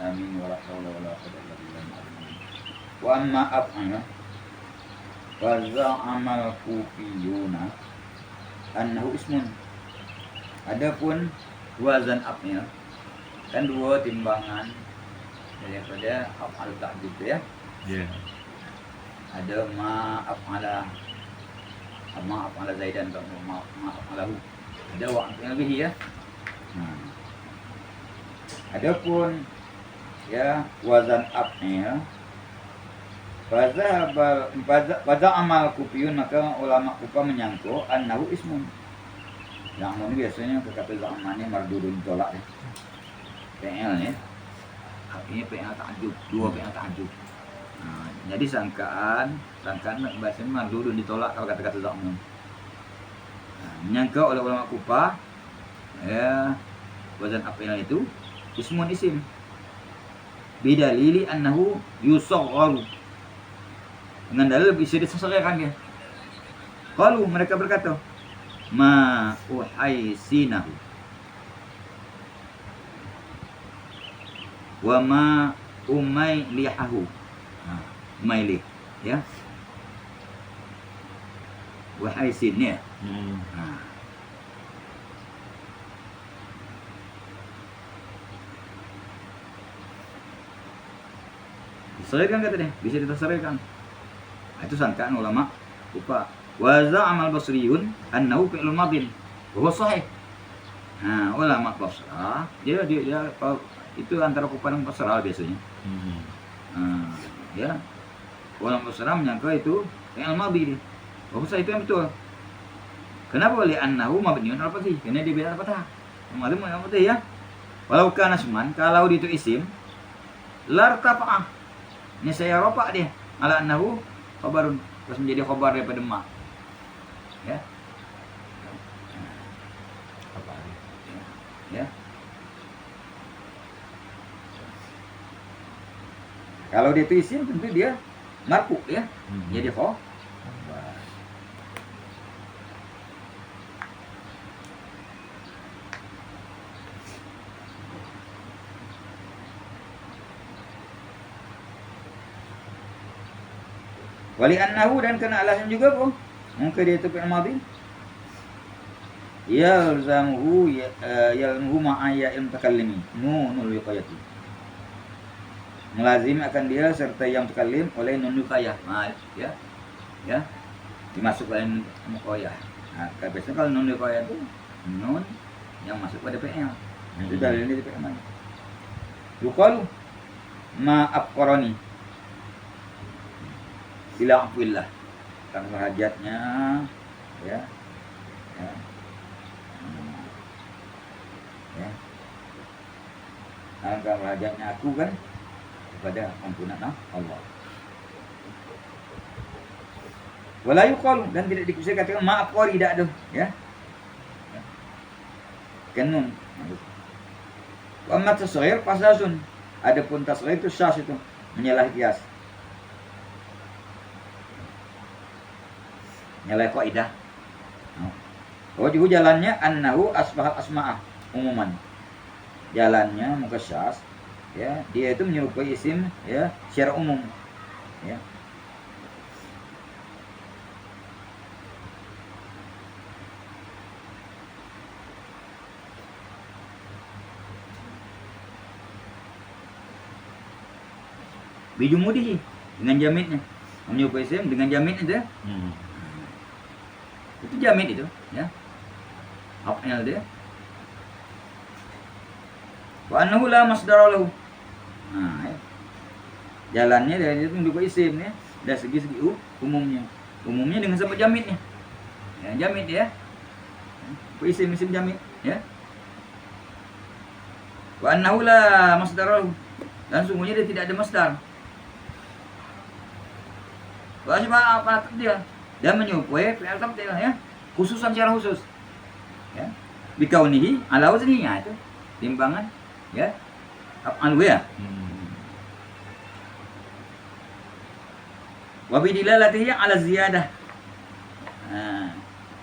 Amin wa la haula wa la quwwata illa billah. Wa amma af'ala wa za'amal kufiyuna annahu ismun. Adapun wazan af'il kan dua timbangan daripada af'al ta'did ya. Ya. Ada ma af'ala zaidan atau ma af'alahu. Ada wa'af'il bihi ya. Adapun ya wazan af'il pada amal kufiyun, maka ulama Kufah menyangka annahu ismun. Yang ini biasanya kata zamannya mardudun tolak ya. PL ya. Artinya PL ta'ajub, dua PL ta'ajub. Jadi sangkaan bahasanya mardudun ditolak kalau kata-kata zaman. Menyangka oleh ulama Kufah ya wazan af'il itu ismun isim. Bidalili annahu yusagharu. Dengan dalil bisa disesarkan dia. Qalu, mereka berkata, ma uhaisinahu wa ma umaylihahu. Umaylih ya. Wahaisin ya. Disesarkan kata dia, bisa disesarkan. Itu sangkaan ulama Kufah. Wa za'amal basriyun annahu fi'lun madin wa huwa sahih. Ulama Basrah dia itu antara Kufah dan Basrah biasanya. Ya. Ulama Basrah menyangka itu fi'il madhi. Wa huwa itu yang betul. Kenapa? Li annahu mabniun ala fathih. Karena dia bina fathah. Madhi ala fathih ya. Walau kana isman, kalau itu isim lartafa'ah. Ini saya ropak dia ala annahu khabarun, terus menjadi khabar daripada ma. Ya. Apa? Ya. Kalau dia itu isim tentu dia marfu ya. Jadi khabar. Wali annahu, dan kena alasan juga pun mungkin dia itu fi'il madhi yalzamuhu ma'a ya'il mutakallimi nunul wiqayati, melazim akan dia serta yang mutakallim oleh nun wiqayah. Ya dimasuk oleh muqayyah. Biasanya kalau nun wiqayah itu nun yang masuk pada fi'il. Itu dalilnya di fi'il madhi. Yuqalu ma afqarani ila afillah, tanpa hajatnya ya. Tanpa hajatnya aku kan kepada ampunan Allah. Wala yuqalu, dan tidak bisa katakan maaf qari, tidak ada ya. Kanun. Wa amma tasghir fasasun. Adapun tasghir itu syas, itu menyalah kias. Nyalai kaidah. Wajhu jalannya annahu asbahat asma'ah umuman. Jalannya mukasyas ya, dia itu menyerupai isim ya secara umum ya. Bijumudihi, dengan jamitnya. Menyerupai isim dengan jamit itu. Itu jamid itu ya. Af'il dia. Wa annahu la masdara lahu. Ya. Jalannya dari itu menunjuk isim ya. Dari segi umumnya. Umumnya dengan sebab jamidnya. Ya, jamid ya. Isim jamid ya. Wa annahu la masdara lahu. Dan sungguhnya dia tidak ada masdar. Wa asbah apa dia? Dan menyerupai fi'il tabdil ya, khususan secara khusus ya, bikaunihi ala wazni, itu timbangan ya af'al ya. Wa bidilalatihi ala ziyadah.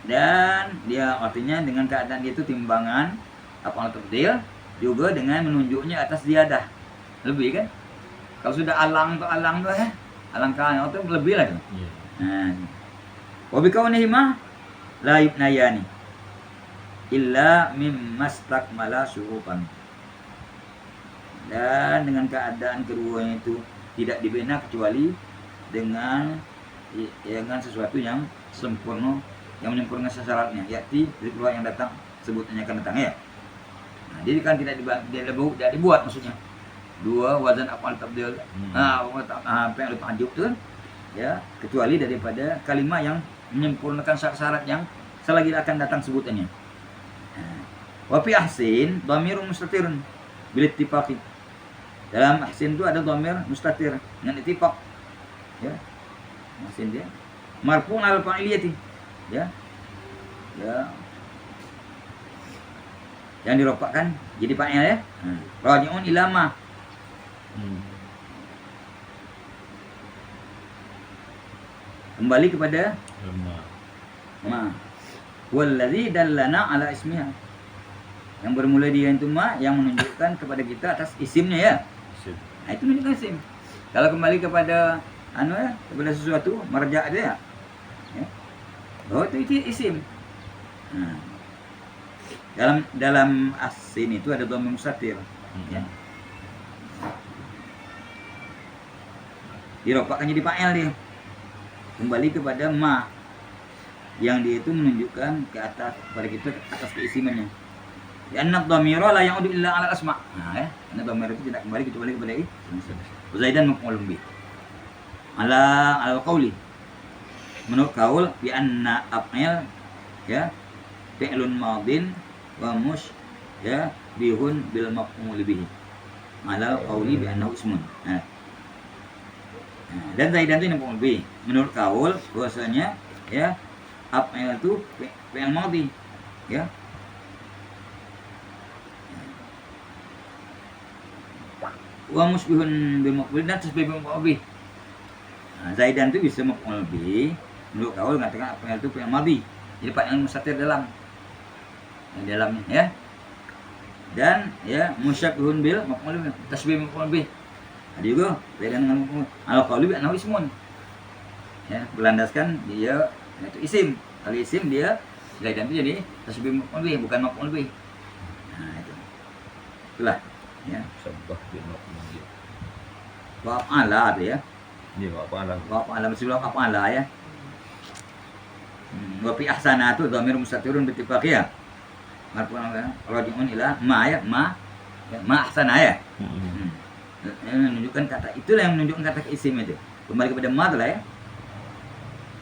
Dan dia artinya dengan keadaan dia itu timbangan af'al tabdil juga dengan menunjuknya atas ziyadah. lebih kan. Kalau sudah alang tuh ya, alangkah itu lebih lagi. Iya. Nah, wa bi kaunihima la yubnayani illa mimmastakmala syurutan. Dan dengan keadaan keduanya itu tidak dibina kecuali dengan sesuatu yang sempurna, yang menyempurnakan syaratnya, yakni keluar yang datang sebutnya akan datang ya. Nah, jadi kan tidak dibuat maksudnya. Dua wazan af'al tabdil. Apa yang ta'jub itu ya, kecuali daripada kalimat yang menyempurnakan syarat-syarat yang selagi akan datang sebutannya. Wa fi ahsin dhamirun mustatirun bil ittifaqi. Dalam ahsin itu ada dhamir mustatir dengan ittifaq. Ya. Ahsin dia marfu'un al fa'iliyati. Ya. Ya. Yang dirofakkan jadi fa'il ya. Raji'un ila ma. Kembali kepada ma. Wallazi dallana ala ismiha. Yang bermula dia itu ma, yang menunjukkan kepada kita atas isimnya ya. Nah, itu menunjukkan isim. Kalau kembali kepada kepada sesuatu marja' dia ya. Oh itu isim. Nah, dalam asin itu ada dhamir mustatir ya. Dirofakkan jadi fa'il dia. Kembali kepada ma, yang dia itu menunjukkan ke atas kepada kita atas keisimannya. Ya annad dhamira la ya'udu illa 'ala al-asma'. Nah ya, karena dhamir itu tidak kembali kecuali kepada isim. Zaidan maf'ulun bih. Ala al-qauli. Menurut kaul bi anna af'il ya fi'lun madin wa mush ya bihun bil maf'ul bihi. Ala al-qauli bi annahu ismun. Nah. Dan zaidan itu maf'ul bih. Menurut kaul bahwasanya ya af'il itu fi'il madhi ya. Wa musbihun bil maf'ul dan tasbih bil maf'ul bih. Nah, zaidan itu bisa maf'ul bih. Menurut kaul mengatakan af'il itu fi'il madhi. Jadi fa'il mustatir dalamnya ya. Dan ya musyabbihun bil maf'ul bih, tasbih maf'ul bih. Ada juga zaidan dengan maf'ul al-qauli bi annahu ismun. Ya, berlandaskan dia itu isim. Kalau isim dia zaidan itu jadi tasbih maf'ul bih bukan maf'ul bih. Nah, itu. Itulah ya. Sabbah bil maf'ul bih. Wa ala ya. Ini wa ala sebelum ala ya. Wa fi ahsanatu dhamir mustatirun bi ittifaqi ya. Marfu'un raji'un ila ma ya, ma ahsana ya. Menunjukkan kata itulah yang menunjukkan kata isim itu. Kembali kepada ma lah ya.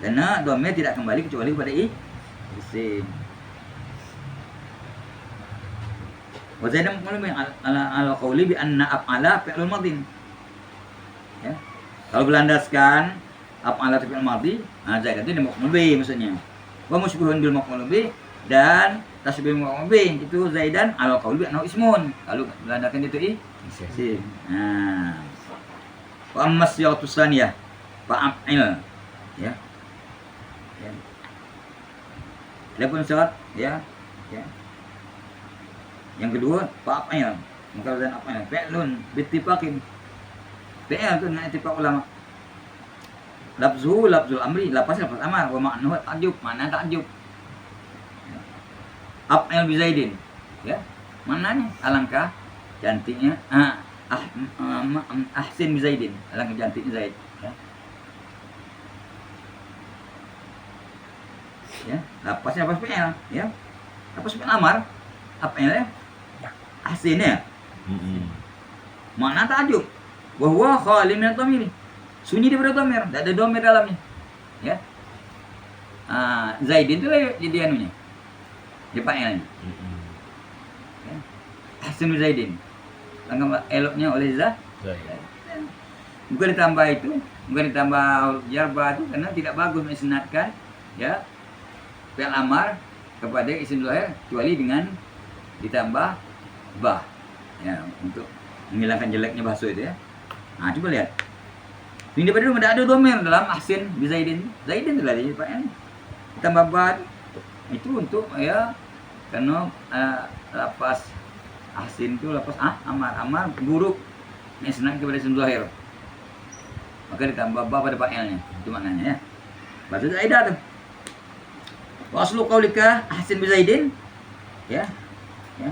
Karena dhamir tidak kembali kecuali kepada isim. Wa zaidan maf'ul ala qauli bi anna af'ala fi'lun madhin. Ya. Kalau berlandaskan af'ala fi'il madhi, zaidan itu maf'ul bih maksudnya. Wa musybihun bil maf'ul bih dan tasbih maf'ul bih itu zaidan ala qauli bi annahu ismun. Kalau berlandaskan itu isim. Nah. Wa amma siyaqatu tsaniyah fa'il ya. Ya. Adapun syarat ya. Yang kedua, fa'il. Maka zaidan af'il fi'lun bittifaqin. Fi'il itu dengan ittifaq ulama. Lafzul amri, lafaz amar, wa ma'nahu ta'jub, makna ta'jub. Af'il bi zaidin. Ya. Maknanya alangkah cantiknya ahsin bi zaidin, alangkah cantiknya Zaid, ya. Ya, lafaznya lafaz fi'il, ya. Lafaz fi'il amar, af'il ya. Ahsin ya. Makna ta'jub. Wa huwa khali min dhamir. Sunyi daripada dhamir, tidak ada dhamir dalamnya. Ya. Zaidin itu jadi anunya. Dia fa'ilnya. Ya. Ahsin bi Zaidin. Langkah eloknya oleh Zaid. Bukan ditambah itu, bukan ditambah jarba itu karena tidak bagus menisnadkan ya fi'il amar kepada isim zahir kecuali dengan ditambah ba. Ya, untuk menghilangkan jeleknya bahasa itu ya. Nah, coba lihat. Ini daripada tidak ada dhamir dalam ahsin bi Zaidin. Zaidin adalah jadi fa'il. Ditambah ba itu untuk ya karena lafaz ahsin itu lafaz amar buruk isnan kepada isim zahir. Maka ditambah ba pada fa'ilnya. Itu maknanya ya. Berarti zaidah tuh. Wa aslu qaulika ahsin bi Zaidin ya. Ya.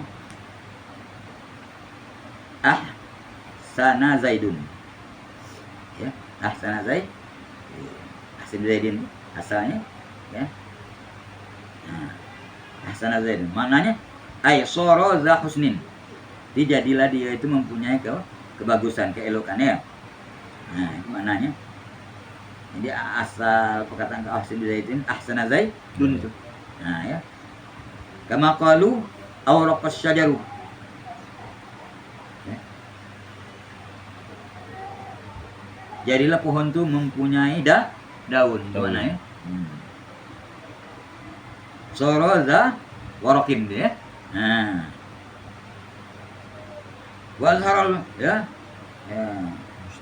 Ahsana Zaidun. Ya, ahsana Zaid. Ahsin bi Zaidin asalnya ya. Nah, ahsana Zaidun. Maknanya ay soro za husnin. Jadilah dia itu mempunyai kebagusan, keelokan ya. Nah, itu maknanya. Jadi asal perkataan ahsin bi Zaidin, ahsana Zaidun itu. Nah, ya. Kama qalu awraqas syajaru. Ya. Jadilah pohon itu mempunyai daun. Gimana ya? Soroza warakim dia. Nah. Wazharal ya. Ya.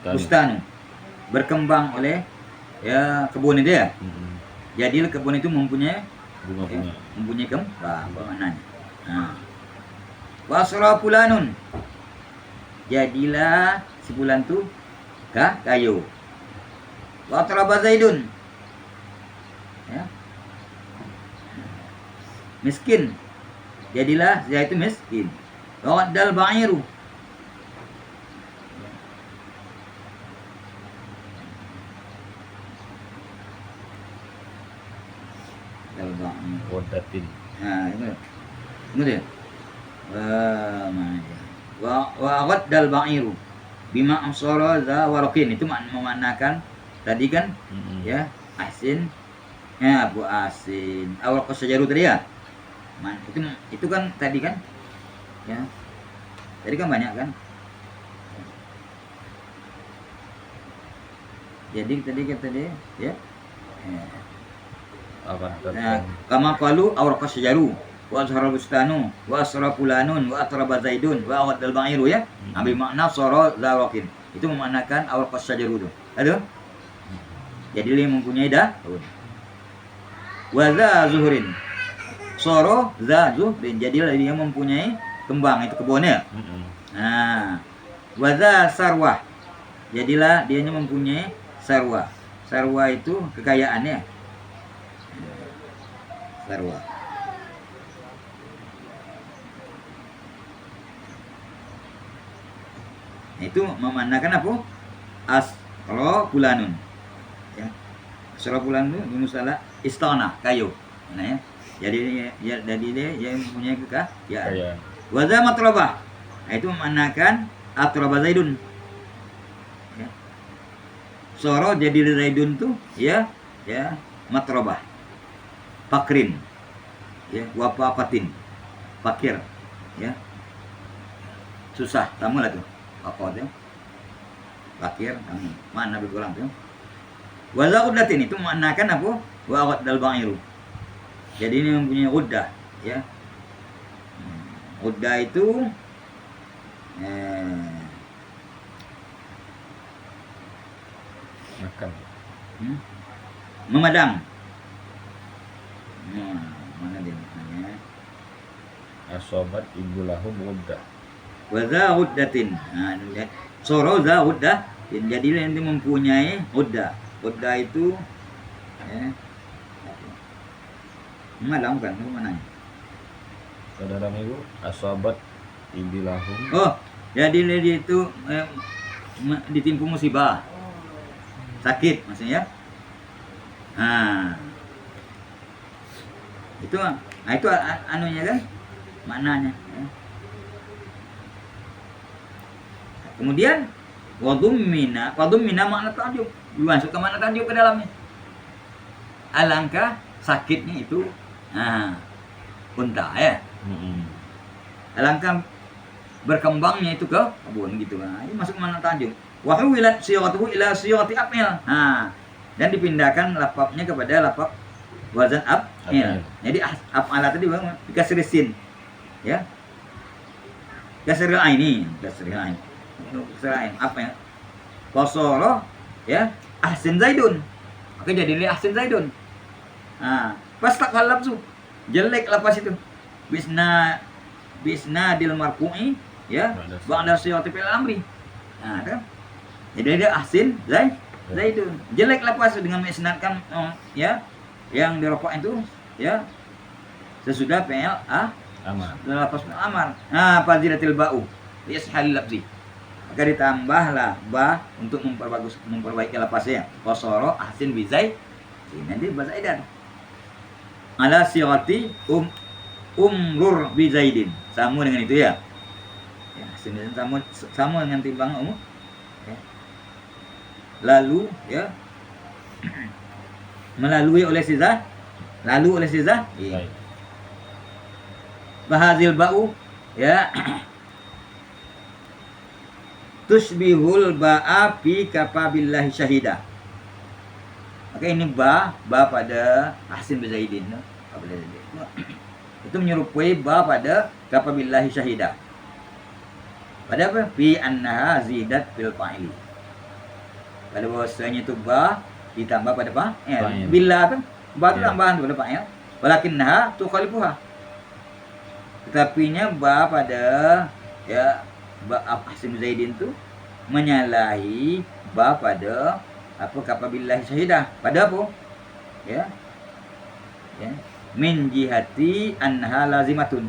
Bustanu. Berkembang oleh ya kebun itu ya. Jadilah kebun itu mempunyai bunga-bunga. Ya, mempunyai kembang maknanya. Nah. Wasra fulanun. Jadilah si fulan tu kayu. Wa taraba Zaidun. Ya. Miskin. Jadilah dia itu miskin. Wa dal ba'iru. Dal ba'iru. Wadatin. Nah, itu dia. Wa dal ba'iru. Bima amsara za warakin. Itu memanakan tadi kan ya asin ya bu asin awal kesejaru tadi ya itu kan tadi kan ya tadi kan banyak kan jadi tadi kata dia ya nah, kama qalu awal kesejaru wa azhara bustanu wa asra fulanun wa atraba Zaidun wa awad al ba'iru ya ambil makna sara zawakin itu memanakan awal kesejaru itu aduh jadi dia mempunyai daun. Wa zuhrin. Soro za zuhrin. Jadi dia mempunyai kembang itu kebunnya. Nah, wa sarwah. Jadilah dia mempunyai sarwah. Sarwah itu kekayaannya. Sarwah. Itu memandangkan apa? Asro fulanun. Ya. Asro fulan itu misalnya istana kayu. Nah, ya. Jadi dia mempunyai kekayaan. Wa za matrabah. Nah, itu memandangkan atraba Zaidun. Ya. Soro jadi Zaidun tuh ya matrabah. Fakrin. Ya, wapapatin. Fakir. Ya. Susah, tamu lah tuh. Apa tuh? Fakir, tamu. Mana berkurang tuh? Wa za uddatin itu maknakan apa? Wa dal ba'iru. Jadi ini mempunyai uddah, ya. Uddah itu makan. Memadang. Mana dia maknanya? Asobat ibu lahum uddah. Wa za uddatin. Nah, soro za uddah. Jadi nanti mempunyai uddah. Uddah itu malam kan mana? Saudara itu asobat ibu lahum. Oh, jadi dia itu ditimpa musibah. Sakit maksudnya. Nah. Itu anunya kan maknanya ya. Kemudian wadummina makna tajuk dimasuk ke mana tajuk ke dalamnya alangkah sakitnya itu unta ya alangkah berkembangnya itu ke kebun gitu kan ini masuk mana tajuk wa huwilat siyatuhu ila siyati af'il dan dipindahkan lafaznya kepada lafaz wazan af'il jadi af'ala tadi dikasih sin ya kasril aini apa ya kosoro ya ahsin Zaidun maka jadi li ahsin Zaidun pas tak halapsu jelek lapas itu bisna dil marfu'i ya ba'da siyati fil amri Kan? Jadi dia ahsin zaidun. Jelek lafaz dengan mengisnadkan ya yang dirofak itu ya sesudah fi'il Amar. lafaz amar. Fazilatil ba'u yashal lafzi. Maka ditambahlah ba untuk memperbaiki lafaznya. Qasara ahsin bi zaid. Nanti bahasa Zaidan. Ala sirati umrur bi zaidin. Sama dengan itu ya. Ya, sama dengan timbang umum. Ya. Lalu ya melalui oleh sizah, lalu oleh sizah. Iya. Baik. Bahazil ba'u ya tusbihul ba'a fi kafabillahi syahida. Maka ini ba pada ahsin bi zaidin. Itu menyerupai ba pada kafabillahi syahida. Pada apa? Fi annaha zidat fil fa'ili. Pada bahwasanya itu ba ditambah pada fa'il. Bila kan ba itu tambahan pada fa'il. Walakinnaha tukhalifuha. Tetapinya ba pada ya ba ahsin zaidin itu menyalahi ba pada apa kafabillahi syahidah. Pada apa? Ya. Min jihati anha lazimatun.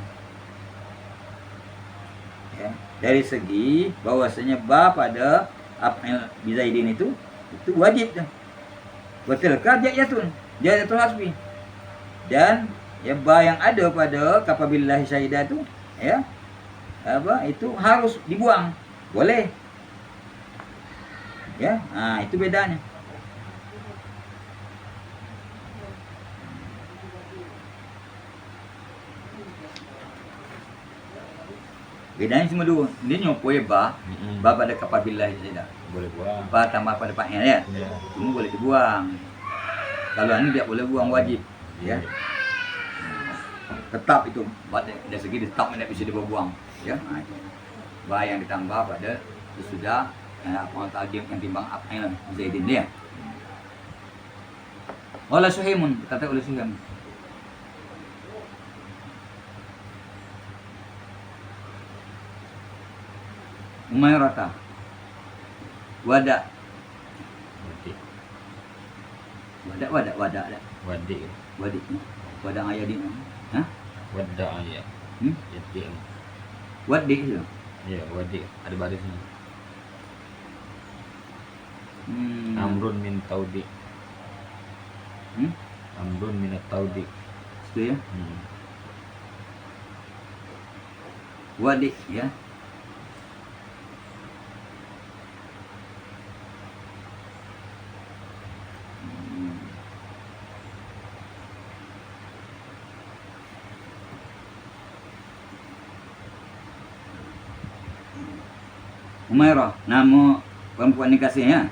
Ya, dari segi bahwasanya ba pada af'il bizaidin itu wajib dah. Betul ja'yatun hasbi. Dan ya ba yang ada pada kafabillahi syahidah itu ya apa itu harus dibuang. Boleh. Ya, itu bedanya. Bedanya cuma dua. Dia nyopoi ba pada kafabillahi syahidah. Boleh buang. Ba tambah pada fa'il ya. Ya. Cuma boleh dibuang. Kalau ini tidak boleh buang wajib. Ya. Tetap itu dari segi tetap tidak bisa dibuang. Ya. Itu. Ba yang ditambah pada sesudah apa tadi yang timbang af'il zaidin dia. Wala suhaimun, kata oleh Suhaim. Umayrata. Wada. Wada. Wadi. Wada ayadi. Hah? Wadda ya. Yadi. Wadi itu. Ya, wadi. Ada barisnya. Amrun min taudi. Amrun min taudi. Itu ya. Wadi ya. Umairah, nama perempuan nikahnya.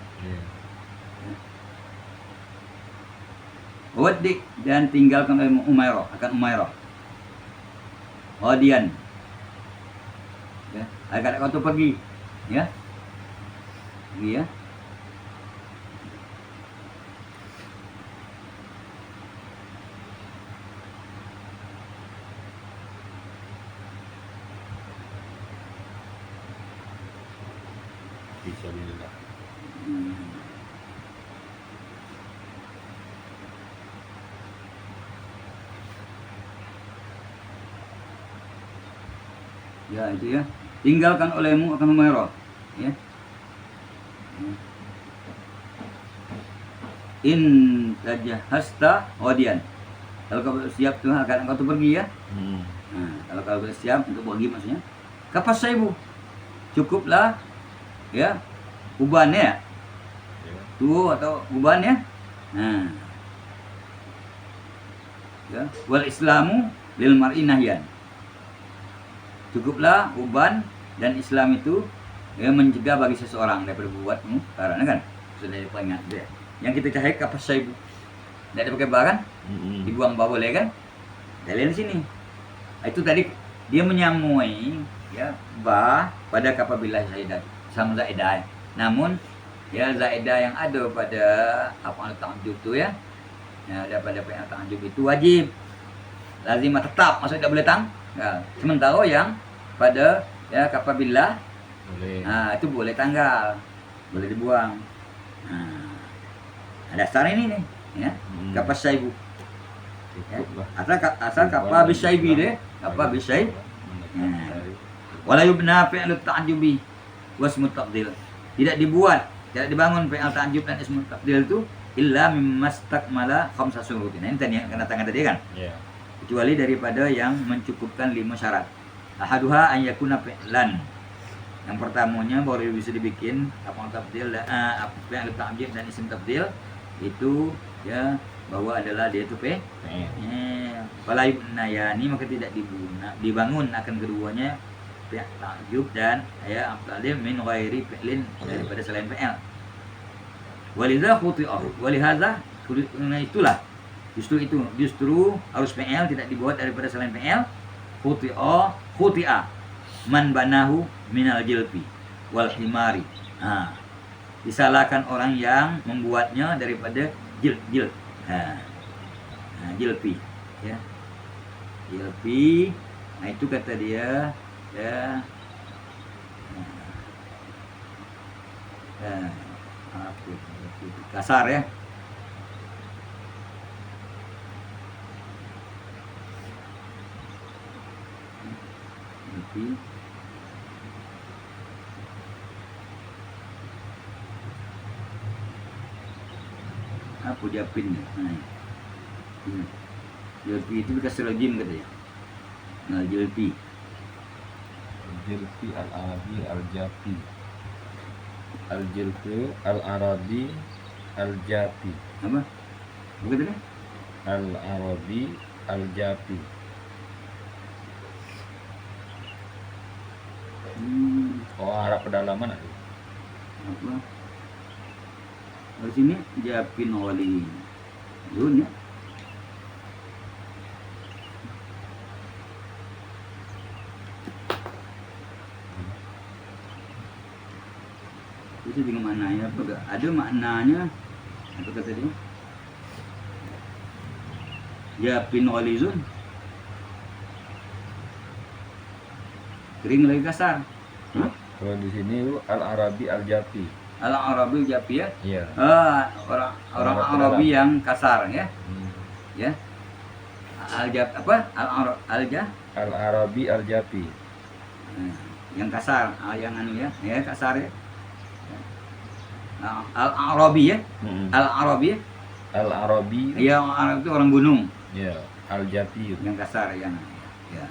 Wadik dan tinggalkan oleh Umairah, akan Umairah. Hadian. Ya, agak kau tu pergi. Ya. Pergi ya. Bismillah. Ya itu ya. Tinggalkan olehmu akan Umairah. Ya. In tajahasta hadian. Kalau kau siap tuh akan kau tu pergi ya. Kalau kau siap untuk pergi maksudnya. Kapas saibu. Cukuplah ya ubannya tu atau ubannya. Ya, wal islamu lil mar'i nahyan. Cukuplah uban dan Islam itu ya mencegah bagi seseorang daripada berbuat karena kan sudah diperingat dia. Yang kita cari kapas saibu. Tidak ada pakai barang, dibuang bawah boleh kan? Dalil di sini. Itu tadi dia menyamui ya ba pada kafabilah zaidah sama zaidah. Namun ya zaidah yang ada pada apa ta'jub tu ya. Ya daripada apa ta'jub itu wajib. Lazimah tetap, maksudnya tidak boleh ya, sementara yang pada ya kafabilah Boleh. Nah, itu boleh tanggal, boleh dibuang. Nah, dasar ini nih, ya. Kapas syaibu. Ya. Cukup lah. Asal kapa bisyaibi deh, kapa bisyai. Wala yubna fi'lu ta'jubi wasmu tafdil. Tidak dibuat, tidak dibangun fi'il ta'jub dan ismu tafdil itu illa mimmastakmala khamsa syurutin. Nah, ini tadi yang kena tangan tadi kan? Iya. Kecuali daripada yang mencukupkan 5 syarat. Ahaduha an yakuna fi'lan. Yang pertamanya baru bisa dibikin apa tafdil fi'il ta'jub dan isim tafdil itu ya bahwa adalah dia itu fala yubnayani, maka tidak dibangun akan keduanya fi'il ta'jub dan ya ta'dil min ghairi fi'lin, daripada selain fi'il. Walidha khuti'ah, walihadza itulah justru harus fi'il, tidak dibuat daripada selain fi'il. Khuti'a man banahu minal jilfi wal himari. Disalahkan orang yang membuatnya daripada jilf. Jilfi, ya. Jilfi. Nah, itu kata dia ya. Kasar ya. Jilfi. Apa dia pin? Jilfi itu dikasih rajim katanya. Nah, jilfi. Jilfi al-Arabi al-Jafi. Al-Jilfi al-Arabi al-Jafi. Apa? Begitu kan? Al-Arabi al-Jafi. Oh, Arab pedalaman ada. Apa? Di sini Japin wali Yun ya. Itu juga maknanya apa? Ada maknanya apa kata dia? Japin wali Yun. Kering lagi kasar. Kalau di sini itu al-Arabi al-Jafi. Al-Arabi Jafi ya. Iya. Orang Arabi yang kasar ya. Ya. Al-Jab apa? Al-Arabi al-Jafi. Yang kasar, yang anu ya, kasar ya. Al-Arabi ya. Al-Arabi ya. Al-Arabi. Iya, orang Arab itu orang gunung. Iya, al-Jafi. Yang kasar ya. Ya.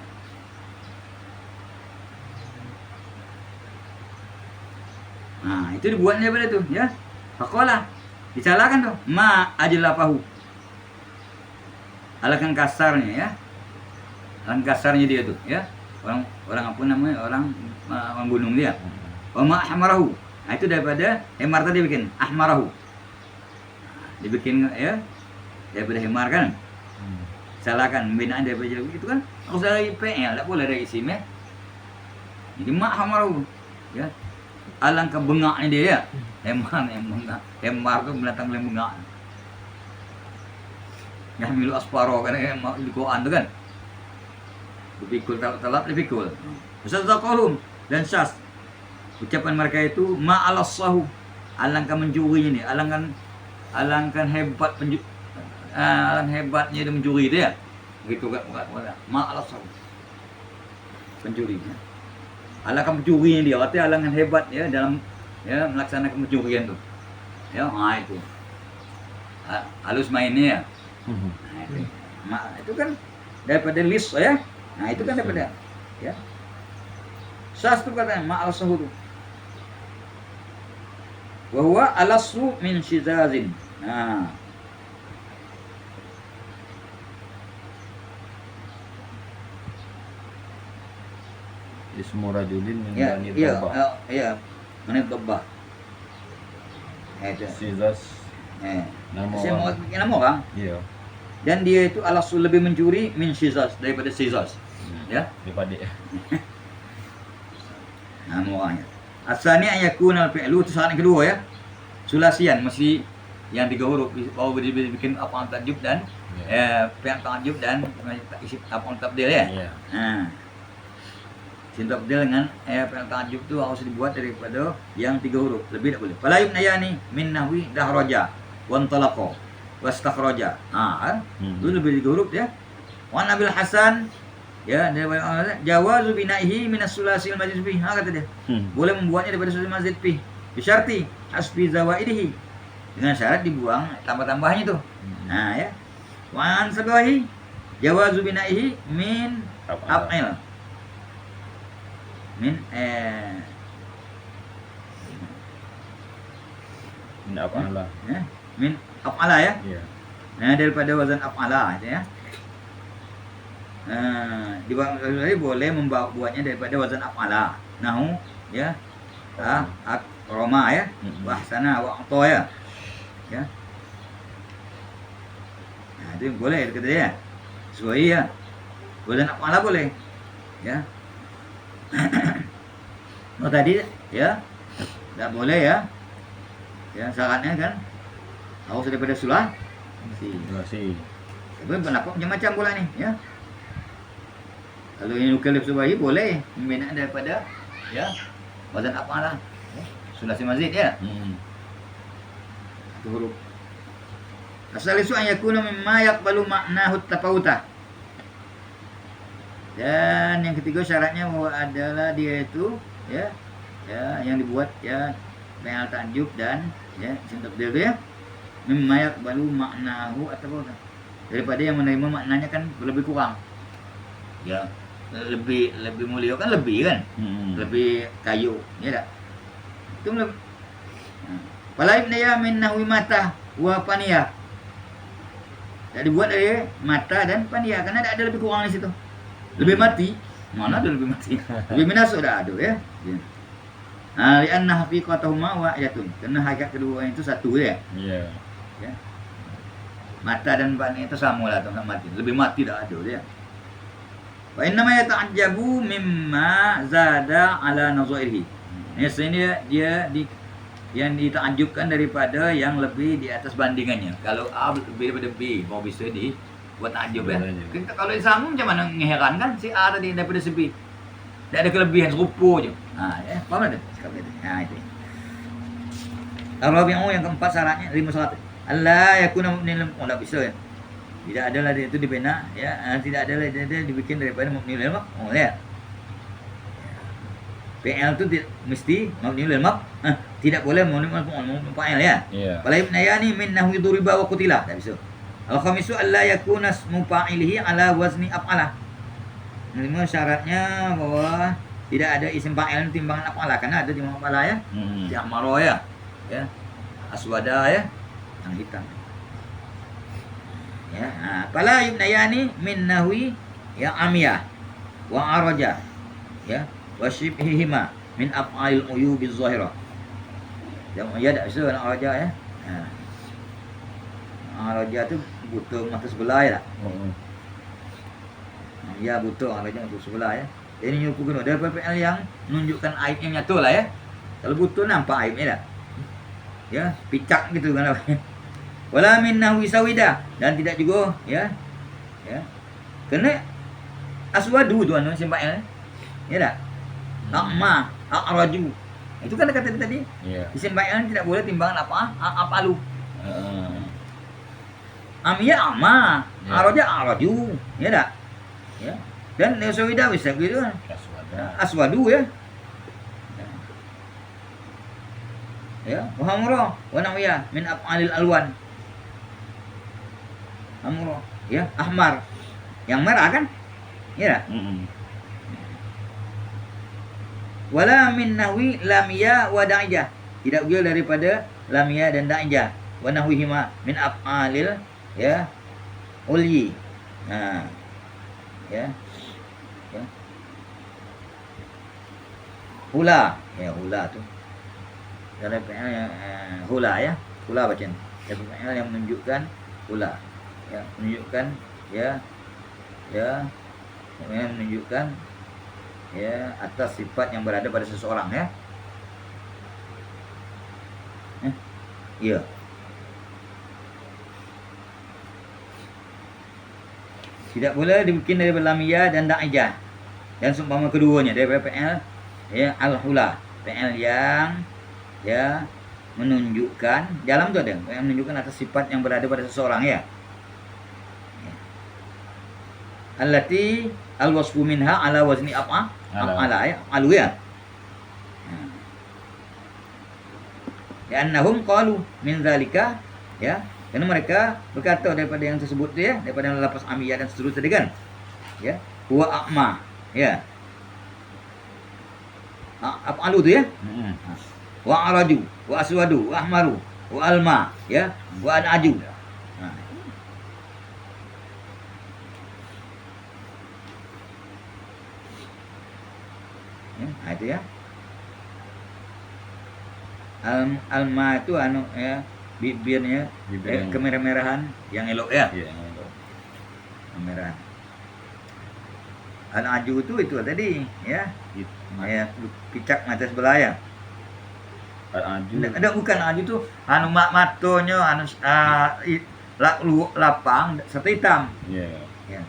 Nah, itu dibuatnya pada tuh, ya. Fakolah. Disalahkan tuh. Ma ajlafahu. Alakan kasarnya ya. Alakan kasarnya dia tuh, ya. Orang apa namanya? Orang gunung dia. Wa ma ahmarahu. Nah, itu daripada hemar tadi bikin ahmarahu. Dibikin ya. Daripada hemar kan. Salahkan pembinaan daripada itu kan. Harus dari PL, tak boleh dari isim ya. Jadi ma ahmarahu, ya. Alangkah bengaknya dia ya. Hemar tuh binatang yang bengak. Yang milu asparo kan di Quran tuh kan. Dipikul talap dipikul. Wasadzaqalhum dan syas. Ucapan mereka itu ma'alassahu. Alangkah mencurinya nih, alangkah hebat hebatnya dia mencuri itu ya. Begitu kan ma'alassahu. Pencurinya. Alangkah pencurinya dia, artinya alangkah hebat ya dalam ya melaksanakan pencurian tuh. Ya, itu. Halus mainnya ya. Itu kan daripada lis ya. Nah, itu kan daripada ya. Sas itu katanya ma'al sahur. Wa huwa alasu min shizazin. Nah, Ismu rajulin min ya, bani iya, Tabah. iya. Mana Tabah? Itu. Sizas nama Saya mau orang. bikin nama orang. Iya. Dan dia itu alasu lebih mencuri min shizaz daripada shizaz. Ya. Daripada Nama orangnya. Asalnya ayakun al-fi'lu itu syarat yang kedua ya. Sulasian mesti yang 3 huruf baru dibikin apa takjub dan fi'il takjub dan isi apa tabdil ya. Iya. Nah. Isim tabdil dengan fi'il ta'ajjub tu harus dibuat daripada yang 3 huruf, lebih tak boleh. Fala yubnayani min nahwi dahraja wa antalaqa wastakhraja. Itu lebih 3 huruf ya. Wa Nabil Hasan ya daripada jawazu binaihi min as-sulasil mazid fi. Kata dia. Boleh membuatnya daripada sulasi mazid fi. Bisyarti hasbi zawaidihi. Dengan syarat dibuang tambah-tambahnya tu. Ya. Wa an sabahi jawazu binaihi min af'il. Min af'ala. Min af'ala ya. Iya. Nah, daripada wazan af'ala ya. Boleh buatnya daripada wazan af'ala. Nahu ya. Akrama ya. Wahsana wa ata ya. Ya. Nah, itu boleh kata dia. Sesuai ya. Wazan af'ala boleh. Ya. Tadi ya. Tak boleh ya. Ya, syaratnya kan harus daripada sulasi. Tapi pendapat macam-macam pula ni ya. Kalau yang nukil subahi boleh membina daripada ya wazan af'ala ya. Sulasi mazid ya. Itu huruf. Asal isu an yakuna mimma yaqbalu ma'nahu tafawutah. Dan yang ketiga syaratnya bahwa adalah dia itu ya yang dibuat ya fi'il ta'ajjub dan ya isim tabdil ya mimma yaqbalu ma'nahu atau daripada yang menerima maknanya kan lebih kurang ya, lebih mulia kan, lebih kan lebih kayu ya tak itu lebih. Fala ibnaya min nahwi mata wa paniya. Jadi dibuat dari mata dan paniya karena ada lebih kurang di situ. Lebih mati, mana ada lebih mati? Lebih minus sudah ada ya. Lianna haqiqatuhuma wahidun. Karena hakikat kedua itu satu ya. Iya. Ya. Mata dan paniya itu sama lah tak mati. Lebih mati dah ada dia. Wa inna ma yata'ajjabu mimma zada ala nazairihi. Biasanya dia yang ditakjubkan daripada yang lebih di atas bandingannya. Kalau A lebih daripada B, baru bisa buat takjub ya. Kita kalau sama macam mana mengheran kan si A tadi daripada si B. Tak ada kelebihan serupa je. Ya, faham tak? Cakap itu. Itu. Al-Rabi'u yang keempat syaratnya 5 syarat. Allah yakuna mubni lil maf'ul bisa ya. Tidak adalah dia itu dibina ya, tidak adalah dia dibikin daripada mubni lil maf'ul ya. PL itu mesti mabni lil maf'ul. Tidak boleh mabni lil maf'ul ya. Fala ibnayani min nahwi duriba wa qutila. Tak bisa. Al-khamisu alla yakuna ismu fa'ilihi ala wazni af'ala. Kelima syaratnya bahwa tidak ada isim fa'il timbangan af'ala karena ada timbangan af'ala ya. Si amaro ya. Ya. Aswada ya. Yang hitam. Ya. Fala ibnayani min nahwi ya amiyah wa araja. Ya. Wa shibhihima min af'alil uyubiz zahirah. Ya tak bisa nak araja ya. Araja tu buta mata sebelah ya tak? Ya buta araja mata sebelah ya. Ini nyupu kena daripada PL yang menunjukkan aib yang nyata lah ya. Kalau buta nampak aibnya tak? Ya, picak gitu kan. Wala min nahwi sawida dan tidak juga ya. Ya. Kena aswadu tu anu simpak ya. Ya tak? Akma, akraju. Itu kan kata tadi. Iya. Isim fa'il tidak boleh timbangan apa? Apalu. Amiyah ama, araja araju. Ya tak? Ya. Dan sawida bisa gitu kan. Aswadu ya. Ya, wa hamra wa nawiyah min af'alil alwan. Hamra, ya, ahmar. Yang merah kan? Ya. Wala min nahwi lamiyah wa da'ijah. Tidak juga daripada lamiyah dan da'ijah. Wa nahwihima min af'alil ya ulyi. Ya. Ya. Hula, ya hula tu. Dalam PL hula ya. Hula bacaan. Dalam PL yang menunjukkan hula. Ya, menunjukkan ya yang menunjukkan ya atas sifat yang berada pada seseorang ya. Ya. Tidak boleh dibikin dari lamiyah dan da'ijah. Dan seumpama keduanya daripada fi'il ya al-hula, fi'il yang ya menunjukkan dalam tu ada yang menunjukkan atas sifat yang berada pada seseorang ya. Allati al-wasfu minha ala wazni af'ala ya, alu ya. Ya annahum qalu min zalika ya, karena mereka berkata daripada yang tersebut tu ya, daripada lafaz amiyah dan seterusnya kan. Ya, huwa a'ma ya. Af'alu tu ya. Wa araju, wa aswadu, wa ahmaru, wa alma ya, wa anaju. Nah, itu ya. Alma itu anu ya, bibirnya kemerah-merahan yang elok ya. Iya, yang elok. Kemerahan. Al-aju itu tadi ya. Ya, picak mata sebelah ya. Al-aju. Ada bukan aju tu anu matonya anu lapang serta hitam. Iya. Ya.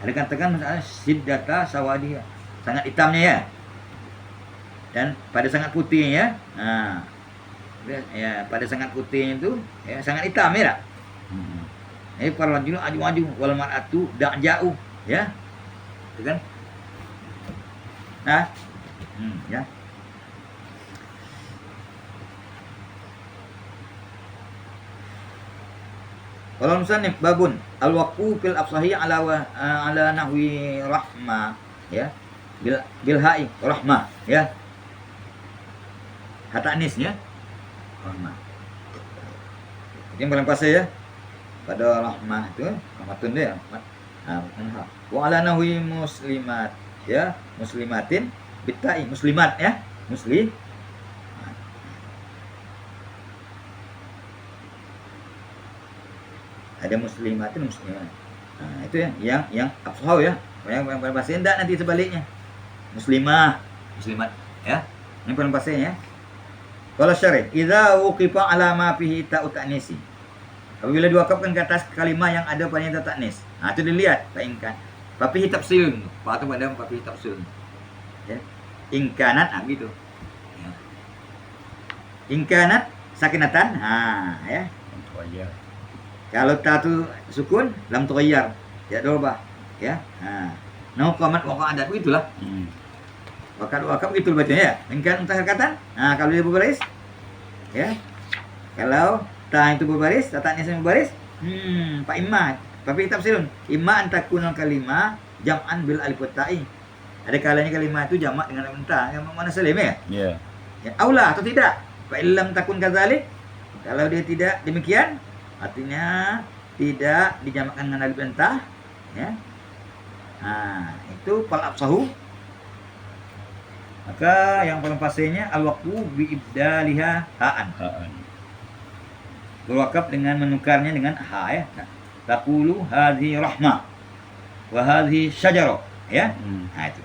Ada katakan misalnya siddata sawadiyah, sangat hitamnya ya. Dan pada sangat putihnya ya. Ya, pada sangat putihnya itu ya sangat hitam ya. Para rajul aju-aju wal mar'atu da'ja'u ya. Itu kan? Nah. Ya. Kalau musannif babun al-waqfu fil afsahi ala nahwi rahmah ya. Bil ha'i rahmah ya. Hatanisnya rahmah. Yang paling pasti ya. Pada rahmah itu rahmatun dia. Wa ala nahwi muslimat ya, muslimatin bitai muslimat ya, muslim. Ada muslimatin muslimat. Nah, itu ya yang afsah ya. Yang paling pasti enggak nanti sebaliknya. Muslimah, muslimat ya. Yang paling pasti ya. Kalau syarih, idza wuqifa ala ma fihi ta'u ta'nisi. Apabila diwakafkan ke atas kalimah yang ada padanya ta ta'nis. Nah, itu dilihat, ta'inkan. Tapi tafsil, patu pada tapi tafsil. Ya. Ingkanat gitu. Ya. Ingkanat sakinatan, ya. Kalau ta tu sukun, lam tughayyar. Ya dorba, ya. No qamat wa qa'adat itulah. Wakaf itu bacanya ya. Ingkan untuk hakatan. Kalau dia berbaris ya. Kalau ta itu berbaris, ta ta'nis berbaris, fa imma. Tapi tafsirun, imma an takuna kalimah jam'an bil alif wa ta'i. Ada kalanya kalimah itu jamak dengan alif ta, yang mana salim ya? Iya. Ya, aula atau tidak? Fa illam takun kadzalik. Kalau dia tidak demikian, artinya tidak dijamakkan dengan alif ta, ya. Itu fal absahu. Maka yang paling pastinya al-waqfu bi ibdaliha ha'an. Berwakaf dengan menukarnya dengan ha ya. Taqulu hadhihi rahmah wa hadhihi syajarah ya. Itu.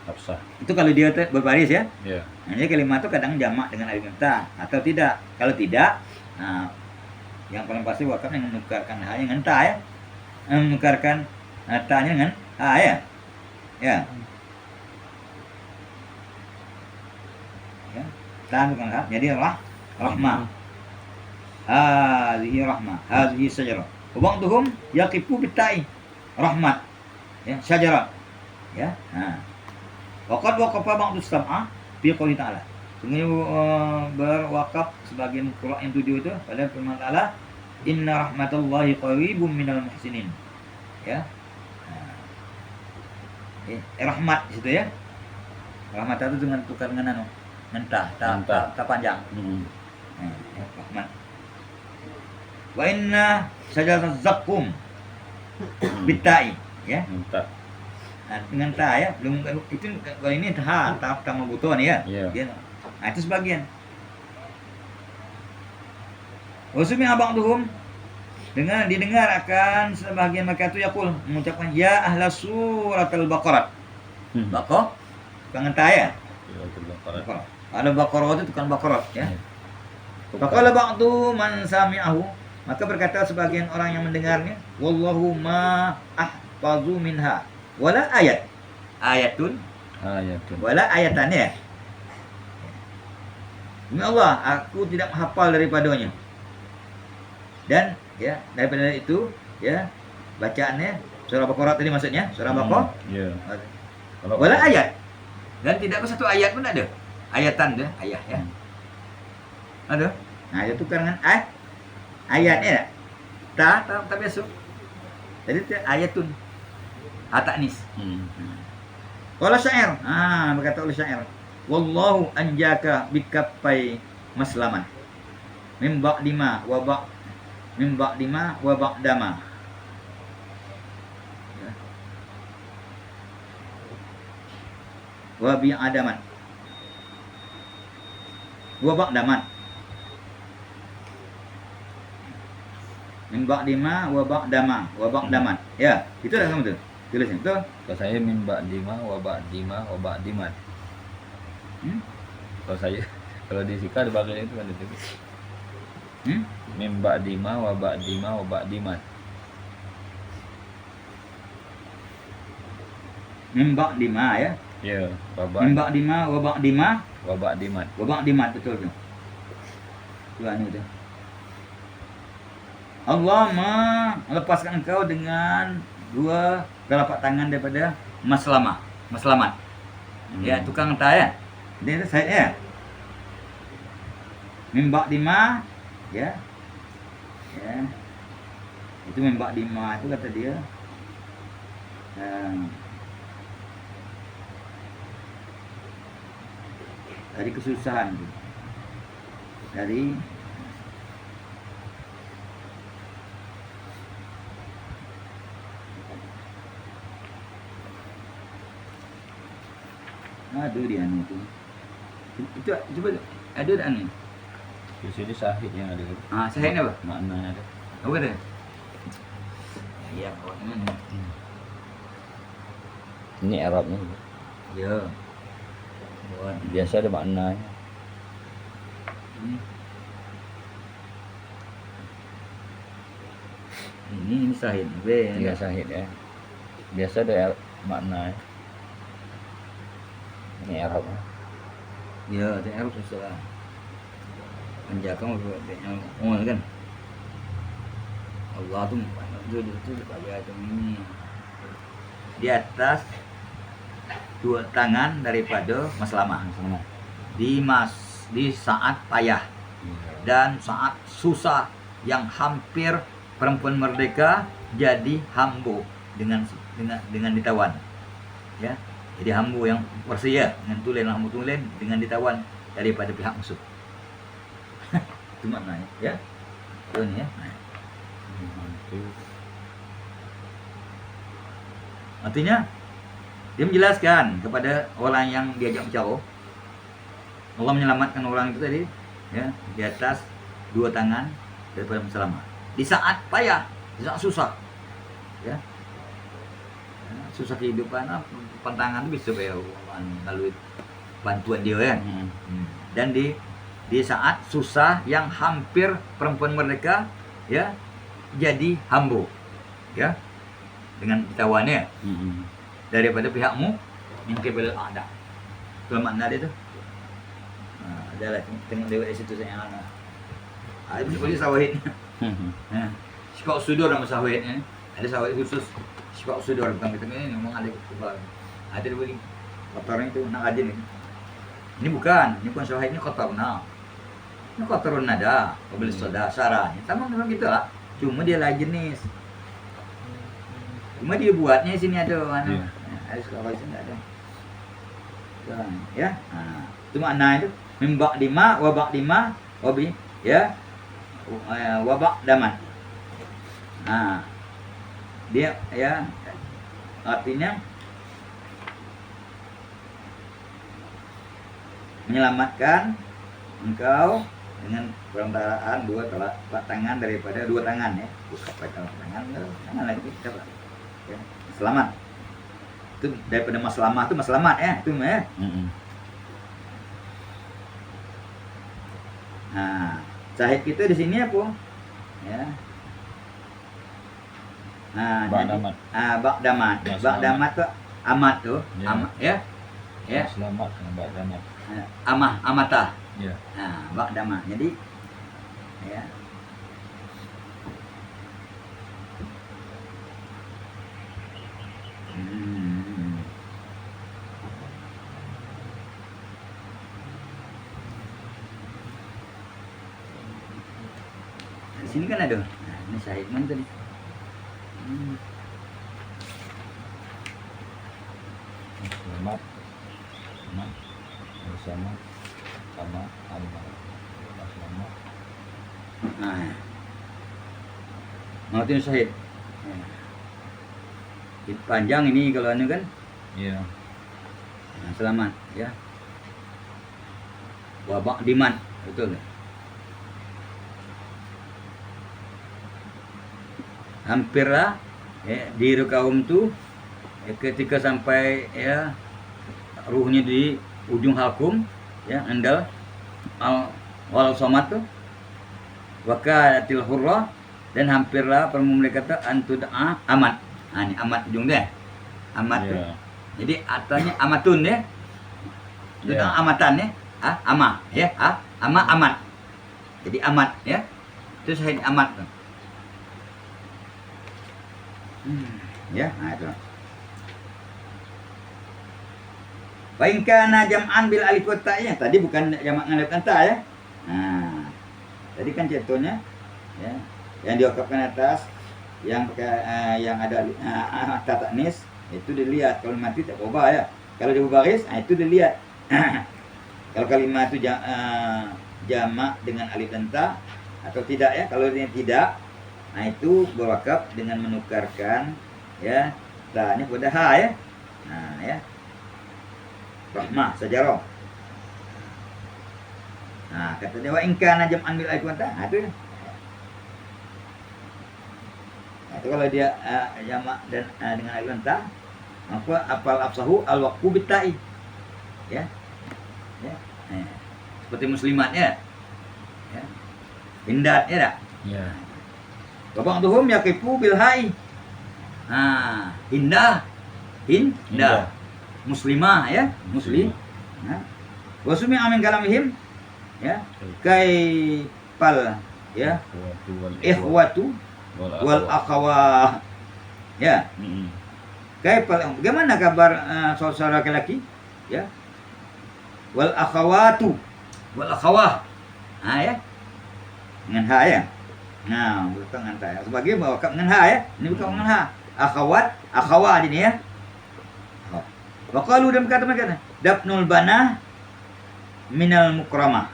Absah. Itu kalau dia berbaris ya. Iya. Jadi kalimat itu kadang jamak dengan alif ta atau tidak. Kalau tidak, yang paling pasti wakaf yang menukarkan ha dengan ta ya. Menukarkan ta-nya dengan ha ya. Ya. Ya. Ta bukan ha, jadi rahmah. Hadhihi rahmah, hadhihi syajarah. Wa ba'dhum yaqifu bitai rahmat. Ya, syajarah. Ya. Waqad waqafa ba'du sam'a fi qouli ta'ala. Sungguh berwakaf sebagian qira' yang 7 itu pada firman Allah, inna rahmatallahi qaribum minal muhsinin. Ya. Rahmat di situ ya. Rahmat itu dengan tukar dengan anu, mentah, ta panjang. Rahmat. Wa inna syajarat zaqqum bitai ya. Dengan ta ya, belum itu kalau ini ta tambah butuh nih ya. Dia, itu sebagian. Wasumi abangduhum dengan didengar akan sebagian mereka itu yaqul mengucapkan ya ahla suratul baqarah. Baqarah tukang ta ya. Baqarah. Ada baqarah itu tukang baqarah ya. Faqala ba'du man sami'ahu Maka berkata sebagian orang yang mendengarnya, wallahu ma ahfazu minha wala ayat. Ayatun Ayatun. wala ayatan ya. Demi Allah, aku tidak menghafal daripadanya. Dan ya, daripada itu ya, bacaannya surah Baqarah tadi maksudnya, surah Baqarah. Iya. Kalau Wala ayat. Dan tidak satu ayat pun ada. Ayatan dah, ayat ya. Ada. Nah, itu karangan ayatnya. Ta biasa. Jadi itu ayatun. Atanis. Wala syair. Berkata oleh syair. Wallahu anjaka bikafai maslaman. Min ba'dima wa ba'dama. Wa bi'adaman. Wa ba'daman. Min ba'dima wa ba'daman. Ya, itu dah sama tu. Tulisnya betul. Kalau saya mimba dima dimat. Kalau saya kalau di Sika di bagian itu kan itu. Mimba dima dimat. Min ba'dima ya. Ya, Min ba'dima wa dimat. dimat betul tu. Tuan itu. Allah melepaskan engkau dengan dua telapak tangan daripada maslamat. Ya, tukang entah ya. Dia itu saya ya. Mimba dima ya. Ya. Itu mimba dima itu kata dia. Dari kesusahan tu. Dari aduh dia anu tu. Itu cuba ada tak anu? Di sini sahid yang ada. Sahih apa? Maknanya ada. Apa dia? Ya, kau ini. Ini Arabnya. Ya. Buat Biasa ada maknanya. ini sahih. Iya sahid ya. Biasa ada maknanya. Ini Arab. Ya, dia harus susah. Menjaga kan. Allah tu supaya itu ini di atas dua tangan daripada maslamah di saat payah dan saat susah yang hampir perempuan merdeka jadi hamba dengan ditawan ya, jadi hamba yang bersedia dengan hamba tulen dengan ditawan daripada pihak musuh. Itu maknanya ya. Itu ni ya. Artinya dia menjelaskan kepada orang yang diajak bercara, Allah menyelamatkan orang itu tadi ya, di atas dua tangan daripada maslamah di saat payah, di saat susah ya, susah kehidupan, pantangan itu bisa supaya lalu bantuan dia kan. Dan di saat susah yang hampir perempuan merdeka ya jadi hamba ya dengan ditawannya daripada pihakmu min qibal a'da. Itu makna dia tu. Adalah tengok lewat situ saya itu boleh sawahid. Sifat sudur nama sawahidnya. Ada sawahid khusus sifat sudur, bukan kita ni memang ada kebal. Ada dia boleh kotoran itu nak rajin ni. Ini bukan sawahid, ini kotorna. Ini kotoran nada, mobil soda sarahnya sama dengan kita lah. Cuma dia lain jenis. Cuma dia buatnya sini ada mana. Ada sekolah sini ada. Ya. Itu makna itu mimba lima wabi ya wabak daman. Dia ya artinya menyelamatkan engkau dengan perantaraan dua telapak tangan daripada dua tangan ya, bukan telapak tangan lagi dapat ya, selamat itu daripada maslamah itu maslamat ya itu ya. Nah, syahid kita di sini apa? Ya. Nah, Ba'damat. ba'damat. Ya, Ba'damat tuh amat tuh, Ya. ya. Ya. Selamat dengan ba'damat. Amata. Ya. Nah, ba'damat. Jadi ya. Di sini kan ada. Nah, ini syahid mana tadi? Selamat. Selamat. Bersama. Sama. Allah. Selamat. Nah, mau itu syahid. Panjang ini kalau anu kan. Iya. Nah, selamat ya. Wabak diman, betul nggak? Hampirlah ya, diri kaum tu ketika sampai ya ruhnya di ujung halkum ya andal wal somat tu wakatil hurrah dan hampirlah permu mereka kata antudaa amat. Nah, ini amat ujung dia. Amat tu. Iya. Jadi artinya amatun ya. Itu Ya. amatan ya. Ama ya. Ama amat. Jadi amat ya. Itu syahid amat tuh. Ya, nah itu. Wa in kana jam'an bil alif wa ta'nya. Tadi bukan jamak dengan alif dan ta ya. Nah. Tadi kan contohnya ya, yang diwakafkan atas yang pakai yang ada ta ta'nis itu dilihat kalau mati tak ubah ya. Kalau dia baris, itu dilihat. Kalau kalimat itu jamak dengan alif dan ta atau tidak ya. Kalau dia tidak, nah itu berwakaf dengan menukarkan ya ta-nya pada ha ya. Nah ya. Rahmah sajarah. Nah, kata dia wa in kana jam'an bil alif wa ta. Nah, itu. Nah, itu kalau dia jamak dan dengan alif dan ta, maka apal afsahu al waqfu bit ta'i. Ya. Ya. Seperti muslimat ya. Ya. Hindat ya tak? Ya. Babang tuhum yaqifu bil ha'i. Nah, indah. Indah. Muslimah ya, muslim. Nah. Wa sumi amin kalamihim ya. Kaipal ya. Ikhwatu wal akhawah. Ya. Kaipal bagaimana kabar saudara laki-laki? Ya. Wal akhawatu wal akhawah. Nah ya. Dengan ha ya. Nah, bukan dengan ta. Sebagai bawa dengan ha ya. Ini bukan dengan ha. Akhawat, akhawah ini ya. Wa qalu dan berkata mereka dafnul bana minal mukramah.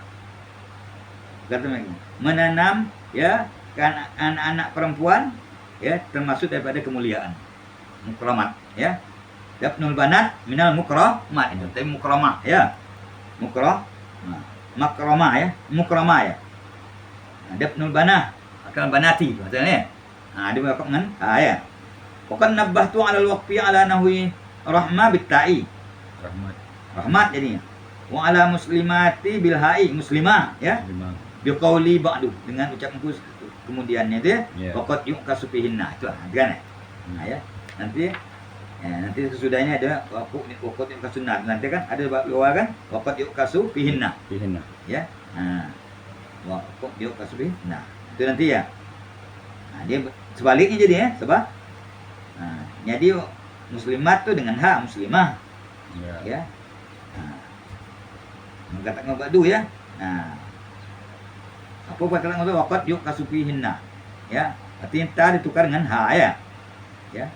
Kata mereka menanam ya kan anak-anak perempuan ya termasuk daripada kemuliaan. Mukramat ya. Dafnul banat minal mukramat itu tapi mukramah ya. Makramah ya, mukramah ya. Dafnul banah akan banati maksudnya. Nah, dia berapa dengan ya. Bukan nabbahtu 'ala al-waqfi 'ala nahwi rahmah bitta'i. Rahmat jadinya. Wa 'ala muslimati bil ha'i muslimah ya. Bi qauli ba'du dengan ucapan kemudiannya itu ya. Waqad yuqasu fihinna itu kan. Nah ya. Nanti sesudahnya ada waqad yuqasu nanti kan ada luar kan waqad yuqasu fihinna. Ya. Nah. Waqad yuqasu fihinna. Itu nanti ya. Nah, dia sebaliknya jadi ya, sebab nah, jadi muslimat tuh dengan ha muslimah. Ya. Nah. Mengatakan ba'du ya. Nah. Apa perkataan itu waqad yuqasu fihinna. Ya. Artinya ta ditukar dengan ha ya. Ya.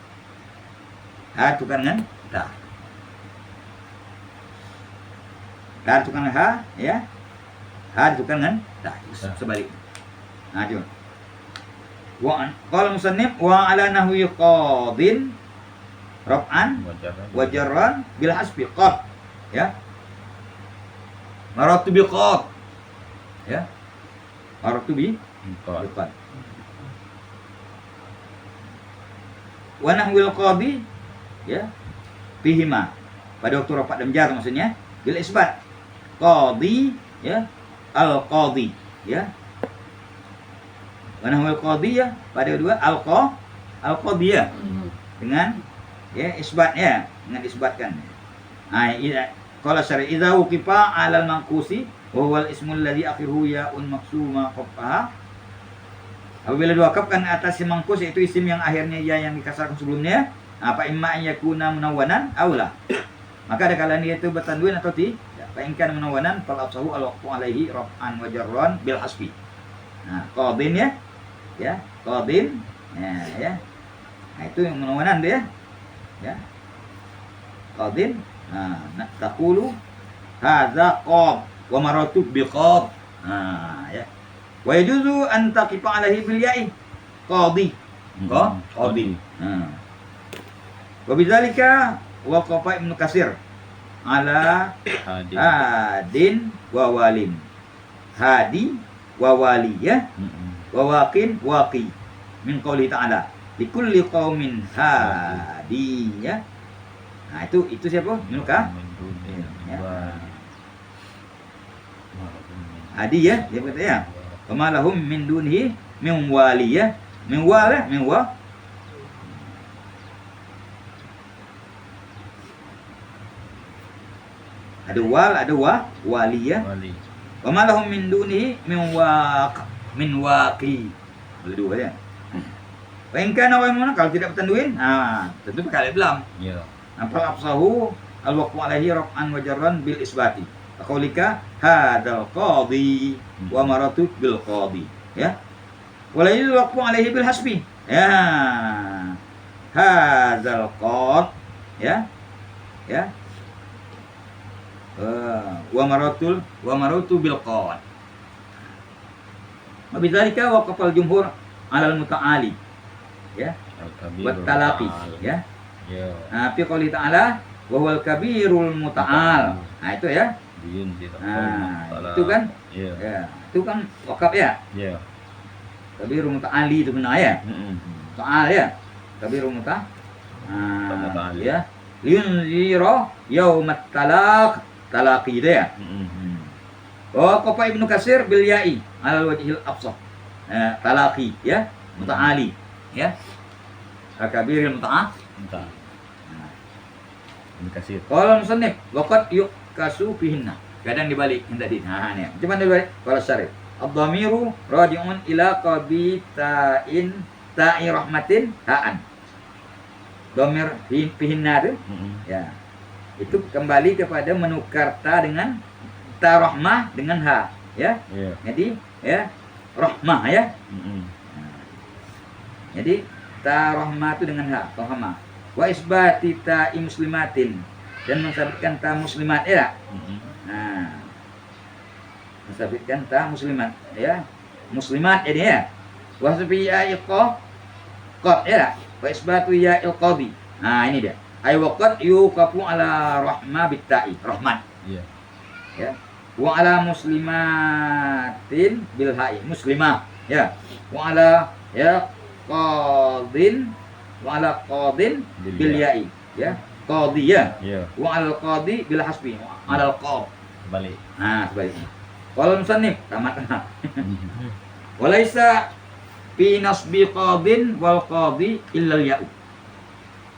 Ha tukar dengan ta. Ta tukar dengan ha ya. Ha tukar dengan ta. Sebaliknya. Nah, coba. Wa qala musannif wa ala nahwi qadin raf'an wa jarran bil hasbi qad ya. Maratu bi qad ya. Maratu bi qad. Wa nahwil qadi ya bihima pada waktu rafa dan jar maksudnya bil isbat qadi ya al qadi ya Wa nahwal qadiyah pada kedua al-qadiyah dengan ya isbatnya, dengan isbatkan. Nah, qala syari idza uqifa 'alal manqusi wa huwal ismul ladzi akhiruhu ya'un maksuma qafaha. Apabila diwakafkan atas si mangkus yaitu isim yang akhirnya ya yang dikasarkan sebelumnya, apa imma an yakuna munawwanan aula. Maka ada kalanya itu bertanwin atau tidak. Fa in kana munawwanan fal afsahu al waqfu alaihi raf'an wa jarran bil hasbi. Nah, qadin ya. Ya, qadin. Ya. Nah, itu yang munawwanan dia. Ya. Qadin. Nah, taqulu hadza qad wa maratu bi qad. Nah, ya. Wa yajuzu an taqifa alaihi bil ya'i qadi. Qadi. Wa bidzalika waqafa Ibnu Katsir ala hadin wa walin. Hadi wa wali ya. Wa waqin waqi. Min qouli ta'ala likulli qaumin hadi ya. Nah, itu siapa? Ibnu Katsir. Hadi ya, dia berkata ya. Kamalahum min dunihi min wali ya. Min wala, min wa. Ada wal, ada wali ya. Kamalahum min dunihi min waqi. Boleh dua ya. Wa in kana wa mana kalau tidak bertanwin, tentu pakai alif lam. Ya. Fal afsahu al waqfu alaihi raf'an wa jarran bil isbati. Qaulika hadzal qadi wa maratu bil qadi ya. Walaihi waqfu alaihi bil hasbi. Ya. Hadzal qad ya. Ya. Wa maratu bil qad. Wabidzalika waqafal jumhur 'alal muta'ali ya. Wa talaqi ya. Ya. Fi qouli ta'ala wa huwal kabirul muta'al. Nah, itu ya. Nah, itu kan? Ya. Ya, itu kan wakaf ya? Ya. Kabirul muta'ali itu benar ya? Ta'al ya. Kabirul muta'al. Ya. Liyunzira yaumat talaq. Talaqi itu ya. Wa qafa Ibnu Katsir bil ya'i alal wajhil afsah. Talaqi ya, muta'ali ya. Kabirul muta'al. Ibnu Katsir. Qala musannif waqad yukasu fihinna. Kadang dibalik yang tadi. Nah, ini. Cuman dibalik. Qala syarih. Ad-dhamiru raji'un ila qabita'in ta'i rahmatin ha'an. Dhamir fihinna itu ya. Itu kembali kepada menukar ta dengan ta rahmah dengan ha ya. Ya. Jadi ya rahmah ya. Jadi ta rahmah itu dengan ha, rahmah. Wa isbati ta'i muslimatin dan mensabitkan ta muslimat ya. Nah, mensabitkan ta muslimat ya. Muslimat ini ya. Wa sabiya qad ya. Wa isbatu ya qadi. Nah, ini dia. Ay waqad yuqafu ala rahmah bitta'i, rahmat. Iya. Ya. Wa ala muslimatin bil ha'i, muslimah ya. Wa ala ya qadin wa ala qadin bil ya'i ya. Qadi ya. Iya. Wa al qadi bil hasbi. Ala al qad. Balik. Nah, sebaliknya. Qala musannif tamat. Walaisa fi nasbi qadin wal qadi illa al ya'u.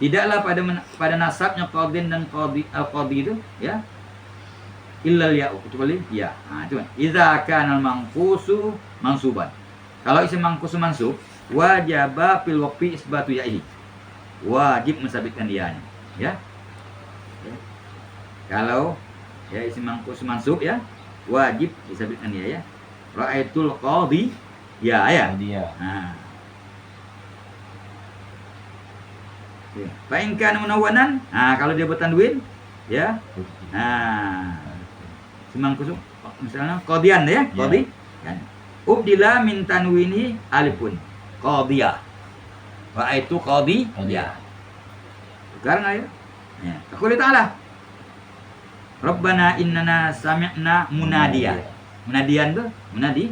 Tidaklah pada nasabnya qadin dan qadi al qadi itu ya. Illa al ya'u kecuali ya. Nah, itu kan. Idza kana al manqusu mansuban. Kalau isim manqus mansub, wajaba fil waqfi isbatu ya'i. Wajib mensabitkan dianya, ya. Kalau ya isim manqus mansub ya, wajib disabitkan dia ya. Ra'aitul qadi ya ya. Dia. Nah. Ya. Fa in kana munawwanan, nah kalau dia bertanwin ya. Nah. Isim manqus misalnya qadian ya, qadi. Ya. Ubdila min tanwini alifun. Qadiyah. Ra'aitu qadi ya. Sekarang ayo. Ya. Qul ta'ala. Rabbana innana sami'na munadiya. Munadian tuh, munadi.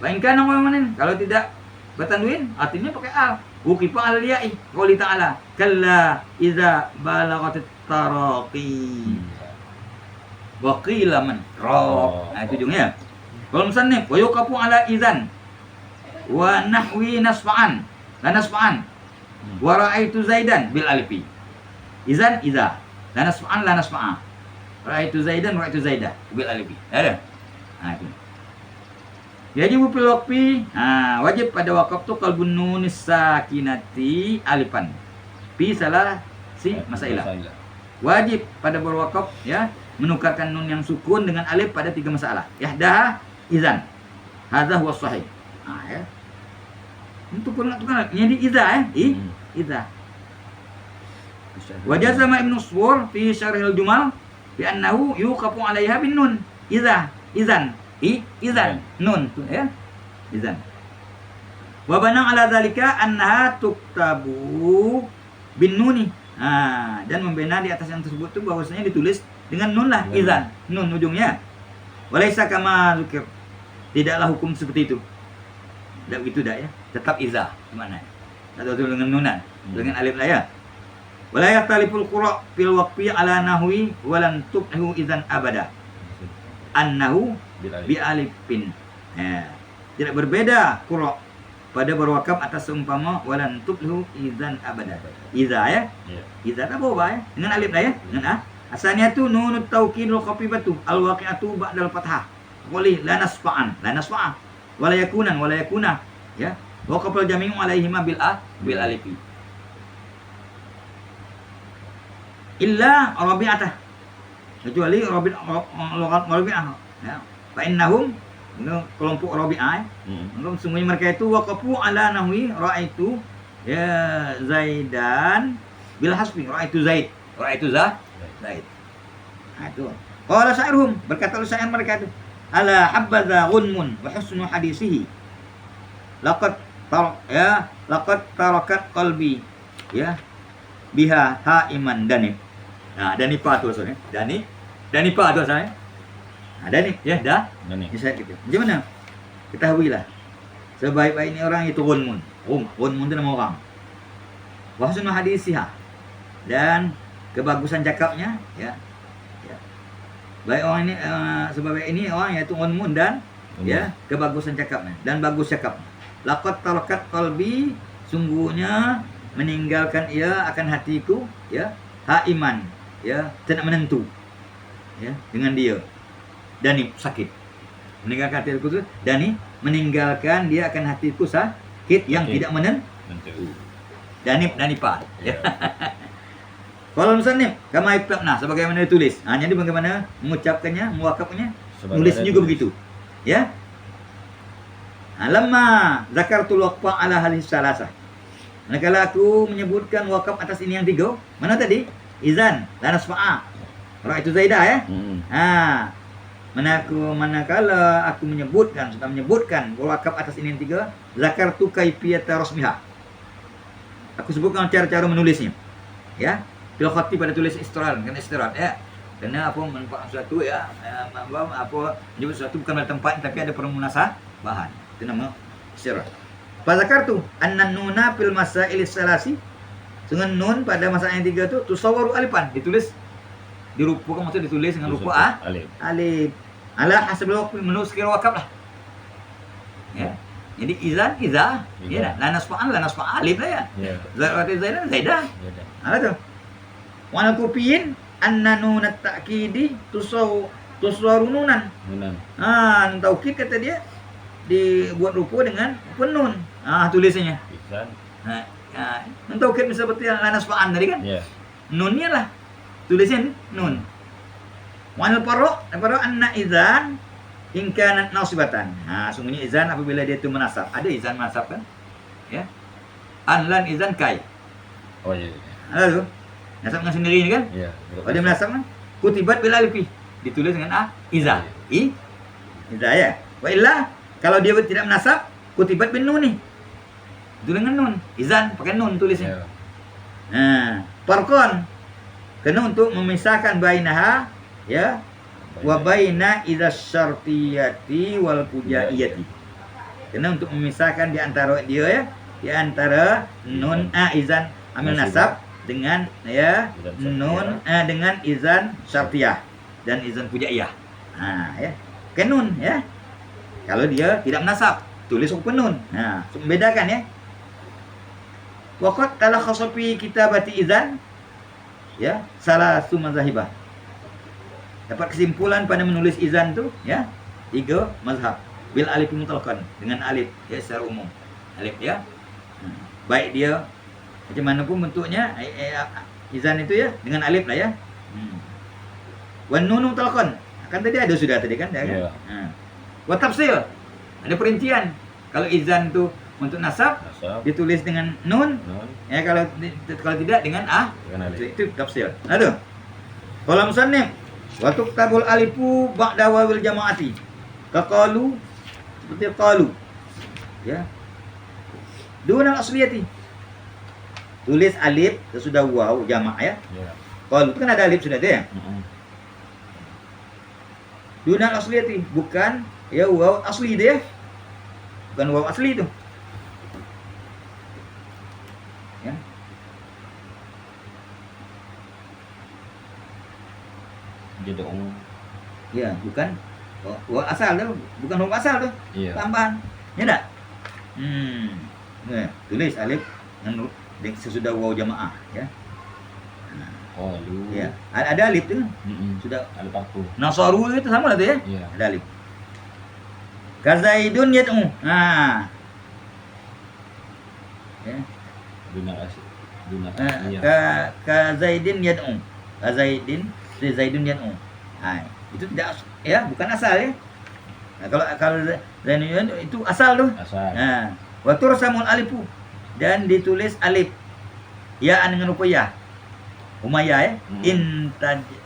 Wa in kana mu'minin, kalau tidak bertanwin artinya pakai al. Uqifa al ya'i. Qul ta'ala. Kalla idza balagatit taraqi. Wa qila man raq. Nah, itu ujungnya. Kalau musannif wa yuqafu ala idzan. wa nahwi nasfa'an la nasfa'an wa ra'aitu zaidan bil alifi izan iza la nasfa'an la nasfa'a ra'aitu zaidan ra'aitu zaidah bil alifi ada itu wajib fil waqfi wajib pada wakaf tu qalbun nun sakinati alifan fi salah si masailah wajib pada berwakaf ya menukarkan nun yang sukun dengan alif pada 3 masalah yahdah izan hadza huwa sahih ya untuk tukar jadi iza iza wa jazama ibnu Swur fi syarhil jumal bi annahu yuqafu 'alaiha bin nun iza izan izan nun ya izan wa bana 'ala dzalika annaha tuktabu bin nuni dan membina di atas yang tersebut itu bahwasanya ditulis dengan nun lah izan nun ujungnya walaisa kama zikir tidaklah hukum seperti itu tidak begitu dah ya tetap iza gimana atau dengan nunan dengan alif lah ya wala yaqtaliful qura fil waqfi ala nahwi walan tubhu izan abada annahu bi alifin tidak berbeda qura pada berwakaf atas seumpama walan tubhu izan abada iza ya iza tak apa ya dengan alif lah ya dengan asalnya tu nunut taukidul khafifatu al waqi'atu ba'dal fathah qali la nasfa'an wala yakuna ya waqafal jami'u alaihima bil alifi illa rabi'atah kecuali rabi'ah ya fa innahum kelompok rabi'ah semuanya mereka itu waqafu ala nahwi ra'aitu ya zaidan bil hasbi ra'aitu zaid zaid itu qala syairhum berkata syair mereka itu ala habbaza ghunmun wa husnu hadisihi laqad tarakat qalbi ya biha haiman danib danipa tu asalnya danipa tu asalnya danib ya dah bisa gitu gimana ketahuilah sebaik-baiknya orang itu ghunmun itu nama orang wa husnu hadisiha dan kebagusan cakapnya ya baik orang ini sebab ini orang yaitu ghunmun dan ya kebagusan cakapnya dan bagus cakapnya laqad tarakat qalbi sungguhnya meninggalkan ia akan hatiku ya haiman ya tidak menentu ya dengan dia dani sakit meninggalkan hatiku itu dani meninggalkan dia akan hatiku sakit yang tidak menentu danipa ya kalau musannif kama ibtana sebagaimana ditulis jadi bagaimana mengucapkannya mewakafnya nulisnya juga begitu ya lamma zakartul waqfa ala hadhihi salasah manakala aku menyebutkan wakaf atas ini yang 3 mana tadi izan la nasfa'a ra'aitu zaidah ya manakala aku sudah menyebutkan wakaf atas ini yang 3 zakartu kaifiyata rasmiha aku sebutkan cara-cara menulisnya ya bil khatti pada tulis istiral kan istiral ya karena apa manfaat sesuatu ya apa menyebut sesuatu bukan pada tempat tapi ada permunasabahan itu nama istiral pada kartu annan nuna fil masail salasi dengan nun pada masalah yang 3 tu tusawwaru alifan ditulis dirupakan maksud ditulis dengan rupa alif ala hasab waqf menurut kira wakaf lah ya jadi izan iza ya la nasfa'an alif lah ya zaidan zaidah ada tu wa kupiin anna nunat ta'kidi tusawwaru nunan taukid kata dia dibuat rupa dengan penun tulisannya taukid seperti la nasfa'an tadi kan nunnya lah tulisnya nun wa al-faro anna izan in kanat nasibatan sungguhnya izan apabila dia itu menasab ada izan menasab kan ya anlan izan kai ada tu nasab dengan sendiri ni kan kalau dia menasab kan kutibat bil alif ditulis dengan iza iza ya wa illa kalau dia tidak menasab kutibat bin nun ni itu dengan nun izan pakai nun tulisnya farqan kena untuk memisahkan bainaha ya wa baina idza syartiyati wal fujaiyati kena untuk memisahkan di antara dia ya di antara nun izan amil nasab dengan ya nun dengan izan syartiyah dan izan fujaiyah ya kenun ya kalau dia tidak menasab tulis huruf nun. Nah, membedakan ya. Waqad talakhasa fi kitabati idzan ya, salah satu mazhabah. Dapat kesimpulan pada menulis izan tuh ya, 3 mazhab. Bil alif mutlaqan, dengan alif ya secara umum. Alif ya. Baik dia macam mana pun bentuknya izan itu ya dengan alif lah ya. Wan nun mutlaqan. Kan tadi ada sudah tadi kan ya. Iya. Wa tafsil. Ada perincian. Kalau izan tuh untuk nasab Nasab. ditulis dengan nun, Nun. ya kalau tidak dengan Dengan alif. itu tafsir. Aduh. Qala musannif wa tuktabul alifu ba'da wawil jama'ati. Kaqalu seperti qalu. Ya. Dunal asliyati. Tulis alif sesudah waw jamak ya. Ya. Qalu itu kan ada alif sudah tuh ya. Dunal asliyati, bukan ya waw asli dia. Bukan waw asli itu. Ya. Jadi Ya, bukan waw asal tuh, bukan waw asal tuh. iya. Tambahan. Ya enggak? Nah, tulis alif sesudah waw jamaah ya. Qalu. Ya, ada alif tuh. Sudah Alif aku. Nasaru itu sama lah tuh ya. Iya. Ada alif. Kazaidun yad'u. Nah. Ya. Duna iya. Kazaidin yad'u. Zaidun yad'u. Nah, itu tidak ya, bukan asal ya. Nah, kalau Zaidun itu asal tuh. Asal. Nah, wa tursamul alifu, dan ditulis alif ya dengan huruf ya. Umayyah ya.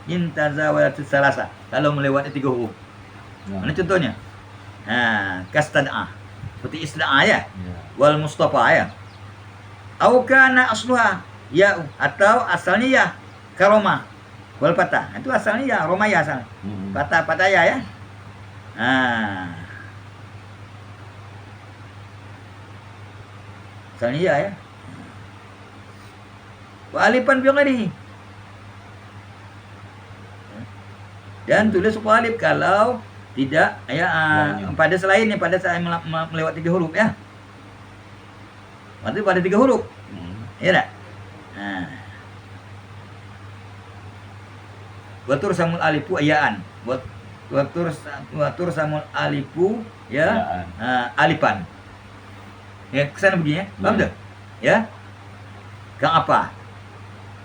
Intazawatus salasa. Kalau melewati 3 huruf. Nah. Mana contohnya? Nah, kastad'a. Seperti isda'a ya. Iya. Wal mustafa ya. Au kana asluha ya, atau asalnya ya karoma. Wal patah. Itu asalnya ya romaya asalnya. Patah ya. Nah. Asalnya ya. Wa alifan bi ghairihi. Dan tulis huruf alif kalau tidak ya pada selainnya, pada saat melewati 3 huruf ya. Berarti pada 3 huruf. Ya enggak? Nah. Wa tursamul alifu ayaan. Wa tursamul alifu ya alifan. Ya, kesana begini ya. Paham tak? Ya. Kang apa?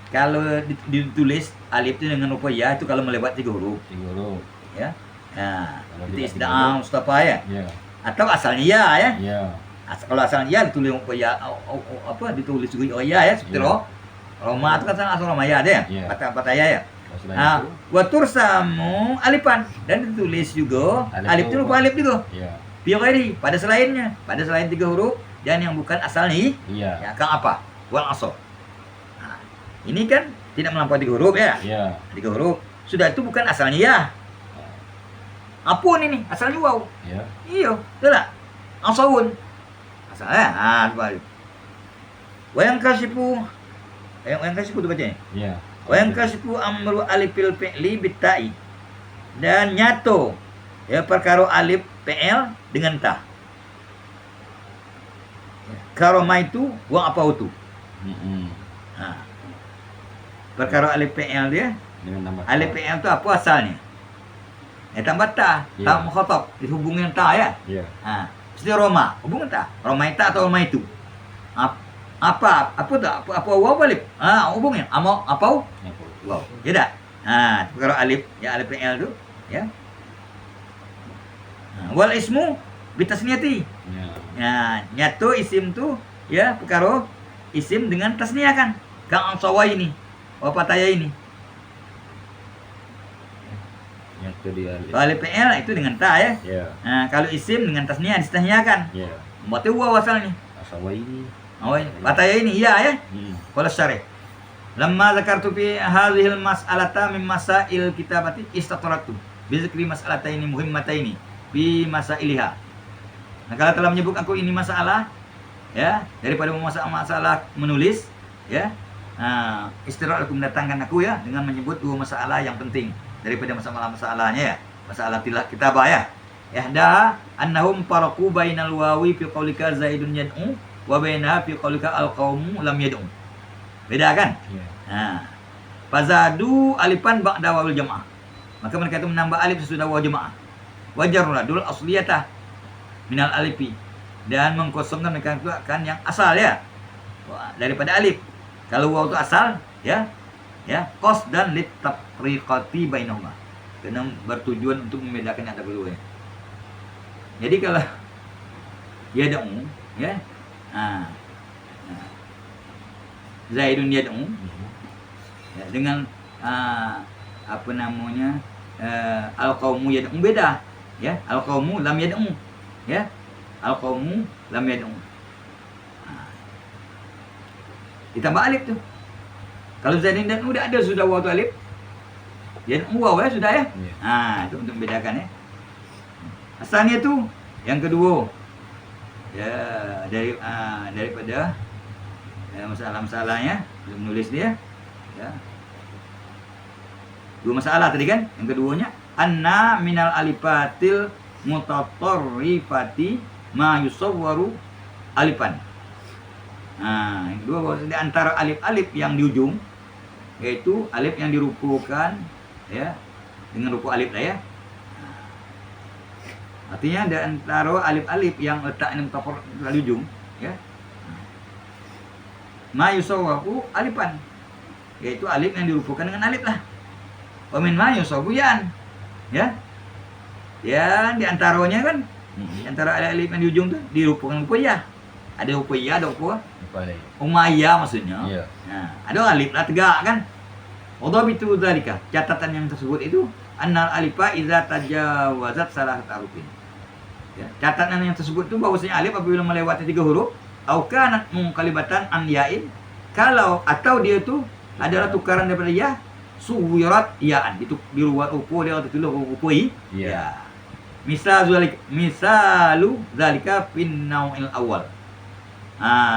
Kalau ditulis alif itu dengan huruf ya, itu kalau melewati 3 huruf. 3 huruf. Ya. Nah, Kalau itu tidak isda'a mustafa ya. Iya. Atau asalnya ya ya. Iya. Kalau asalnya ya ditulis huruf ya apa ditulis juga oh ya seperti Iya. Roma itu kan asal Roma ya ada ya. Iya. Patah ya. Selain Nah, itu, wa tursamu alifan, dan ditulis juga alif itu huruf alif juga. iya. Bi ghairi, pada selainnya, pada selain 3 huruf dan yang bukan asalnya. Iya. Ya, kang apa? Wal asal. Nah, ini kan tidak melampaui 3 huruf ya. Iya. 3 huruf. Sudah itu bukan asalnya ya. Apun ini, asalnya waw. Iya. Iya, betul tak? Asawun. Asalnya, balik. Wayang kasipu. Wayang kasipu itu bacanya. Iya. Wayang kasipu amru alifil fi'li bitta'i. Dan nyato ya perkara alif PL dengan ta. Karoma itu wa apa itu? Nah. Perkara alif PL dia, Dengan nama alif PL itu apa asalnya? Tambah ta, Iya. ta mukhatab, dihubungin ta ya. Iya. Nah, seperti Roma, hubungan ta. Roma itu atau Roma itu? Apa tak? Apa waw alif? Hubungin. Apa? Wow, tidak. Nah, perkara alif, ya alif PL itu, ya. Nah, wal ismu bitasniyati. Iya. Nah, nyatu isim tuh ya perkara isim dengan tasniyah kan. Kang sawa ini. Pataya ini. Nyatu di alif. Kalau alif PL itu dengan ta ya. Iya. Nah, kalau isim dengan tasniyah distasniyahkan. Iya. Berarti waw asalnya. Asawaini. Pataya ini iya ya. Hmm. Qala syarih. Lamma zakartu fi hadhil mas'alata min masail kitabati istataratu bi zikri mas'alataini muhimmataini bi masailiha. Nah, kalau telah menyebut aku ini masalah ya, daripada masalah menulis ya. Nah, istirahat aku mendatangkan aku ya dengan menyebut 2 masalah yang penting daripada masalah-masalahnya ya. Masalah tilah kitabah ya. ihda annahum faraqu bainal wawi fi qaulika zaidun yad'u wa bainaha fi qaulika al-qaumu lam yad'u. Beda kan? Ya. Nah, fazadu alifan ba'da wawil jamaah. Maka mereka itu menambah alif sesudah waw jamaah. Wajarul dul asliyatah minal alifi, dan mengkosongkan mereka itu akan yang asal ya. Daripada alif. Kalau waw itu asal ya, qas dan lit tafriqati bainahuma. Karena bertujuan untuk membedakan antara kedua ya. Jadi kalau yad'u ya. Zaidun yad'u ya, dengan apa namanya al-qaumu yad'u beda ya. Al-qaumu lam yad'u ya. Al-qaumu lam yad'u. Ditambah alif tuh. Kalau Zaidun dan udah ada sudah waw tu alif. Yad'u waw ya sudah ya. Itu untuk membedakan ya. Asalnya tu yang kedua ya, daripada masalah-masalahnya belum nulis dia ya. Dua masalah tadi kan. Yang keduanya anna minal alifatil mutatarrifati ma yusawwaru alifan. Yang kedua bahwa di antara alif-alif yang di ujung, yaitu alif yang dirupukan ya dengan rupu alif lah ya. Artinya di antara alif-alif yang letaknya mutafarriq di ujung ya, ma yusawwaru alifan, yaitu alif yang dirupukan dengan alif lah. Wa min ma yusawwaru yan ya. Ya, di antaranya kan di antara alif yang di ujung tu dirupukan rupa ya. Ada rupa ya, ada rupa umayyah maksudnya. Iya. Nah, ada alif lah tegak kan. Wadhabitu dzalika, catatan yang tersebut itu annal alifa idza tajawazat salah harufin. Ya, catatan yang tersebut itu bahwasanya alif apabila melewati 3 huruf au kanat munqalibatan an ya'in, kalau atau dia itu adalah tukaran daripada ya, suwirat ya'an, itu diruat upo dia atau tulis upo i. Ya. Misalu zalika fin nau'il awal.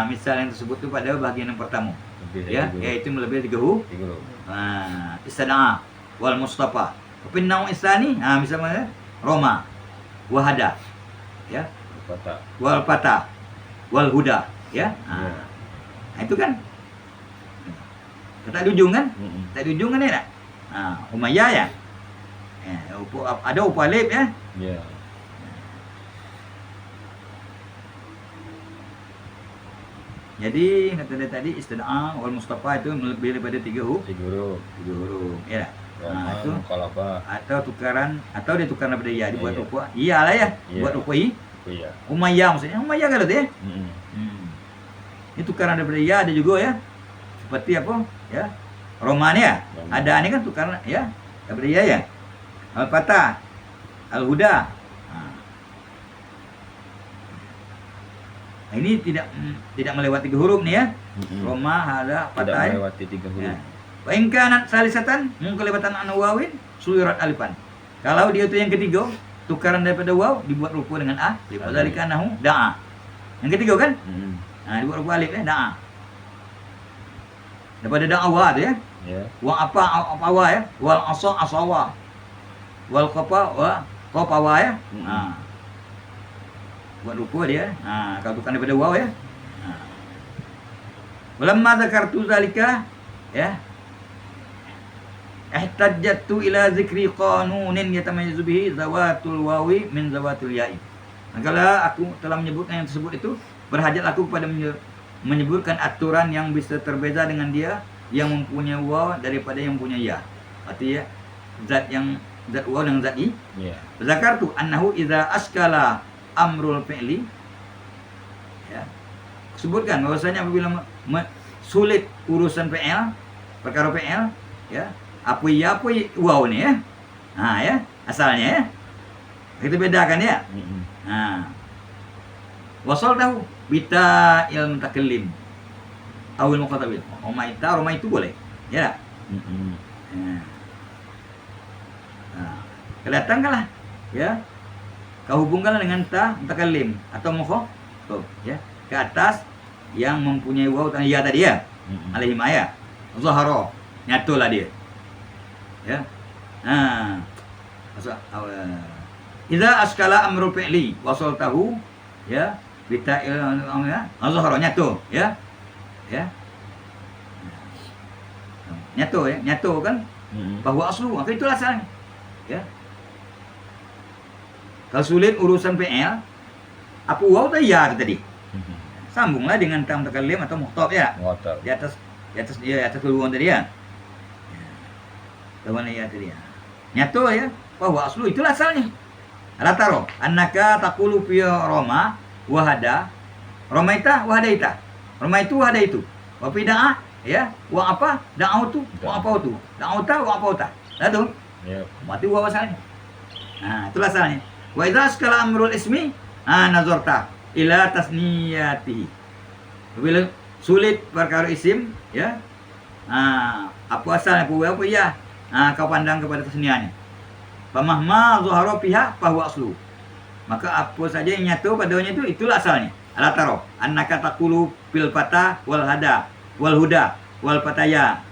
Misal yang tersebut itu pada bagian yang pertama. Ya, yaitu melebihi 3 huruf. Istada'a wal mustafa. Fin nau'is tsani, misalnya Roma, wahada. Ya. Wal fata. Wal huda, ya. Itu kan kata di ujung kan? Tak di ujung kan ya? Umayyah ya. Ada upu alif ya. Ya. Jadi kata dia tadi istid'a wal mustafa itu lebih daripada 3 huruf. 3 huruf. 3 huruf. Ya. Itu Qalaba. atau tukaran, atau dia tukaran daripada ya dibuat upu. Iyalah ya. Buat upu i. Iya. Umayyah maksudnya. Umayyah kalau tu ya. Ini tukaran daripada ya ada juga ya. Seperti apa? Ya. Romania. Ada ni kan tukaran ya daripada ya ya. Al-Fatah. Al-Huda. Ini tidak melewati 3 huruf nih ya. Roma, hada, Tidak Fatah. melewati 3 huruf. Wa in kanat salisatan munqalibatan an wawin suwirat alifan. Kalau dia itu yang ketiga, tukaran daripada waw dibuat rupa dengan a, lidzalika annahu da'a. Yang ketiga kan? Dibuat rupa alif ya, da'a. Daripada da'awa tu ya. Ya. Wa apa ya? Wal asa asawa. Wal qapa wa qapawa ya. Buat rupa dia. Kalau bukan daripada waw ya. Walamma dzakartu zalika ya. Ihtajjatu ila zikri qanunin yatamayyazu bihi zawatul wawi min zawatul ya'i. Kalau aku telah menyebutkan yang tersebut itu, berhajat aku kepada menyebutkan aturan yang bisa terbeza dengan dia yang mempunyai waw daripada yang punya ya. Artinya zat waw dengan zat i. Ya. Zakartu annahu idza askala amrul fi'li ya. Sebutkan bahwasanya apabila sulit urusan fi'il, perkara fi'il ya, apa waw ni ya. Ya, asalnya ya. Kita bedakan ya. Wasal tahu bita il mutakallim awil muqatabil. Roma itu boleh. Ya. Kelihatankanlah ya. Kau hubungkanlah dengan ta mutakallim atau mukhatab ya, ke atas yang mempunyai waw dan ya tadi ya. Alaihim ayat. Zahara. Nyatulah dia. Ya. Idza askala amrul fi'li wasaltahu ya bita'il ya azharanya tuh ya. Ya. Nyatu kan bahwa aslu, maka itulah asalnya. Ya. Kalau sulit urusan PL, apa waw atau ya tadi? Sambunglah dengan tam mutakallim atau mukhtab ya. Ngotot. Di atas keluhan tadi ya. Lawan ya tadi ya. Nyatu ya, bahwa aslu itulah asalnya. Ala taro annaka taqulu fi Roma wa hada. Roma wahadaita. Roma itu wahada itu. Wa fi da'a ya, wa apa? Da'autu, wa apa itu? Da'auta wa apa uta. Lalu, Ya. mati wa asalnya. Nah, itulah asalnya. Wa idza askala amrul ismi, nazarta ila tasniyatihi. Bila sulit perkara isim, ya. Apa asalnya? Apa ya? Kau pandang kepada tasniahnya. Pamahma zuhara fiha fahuwa aslu. Maka apa saja yang nyatu padanya itu itulah asalnya. Ala taro annaka taqulu fil fata wal hada wal huda wal fataya.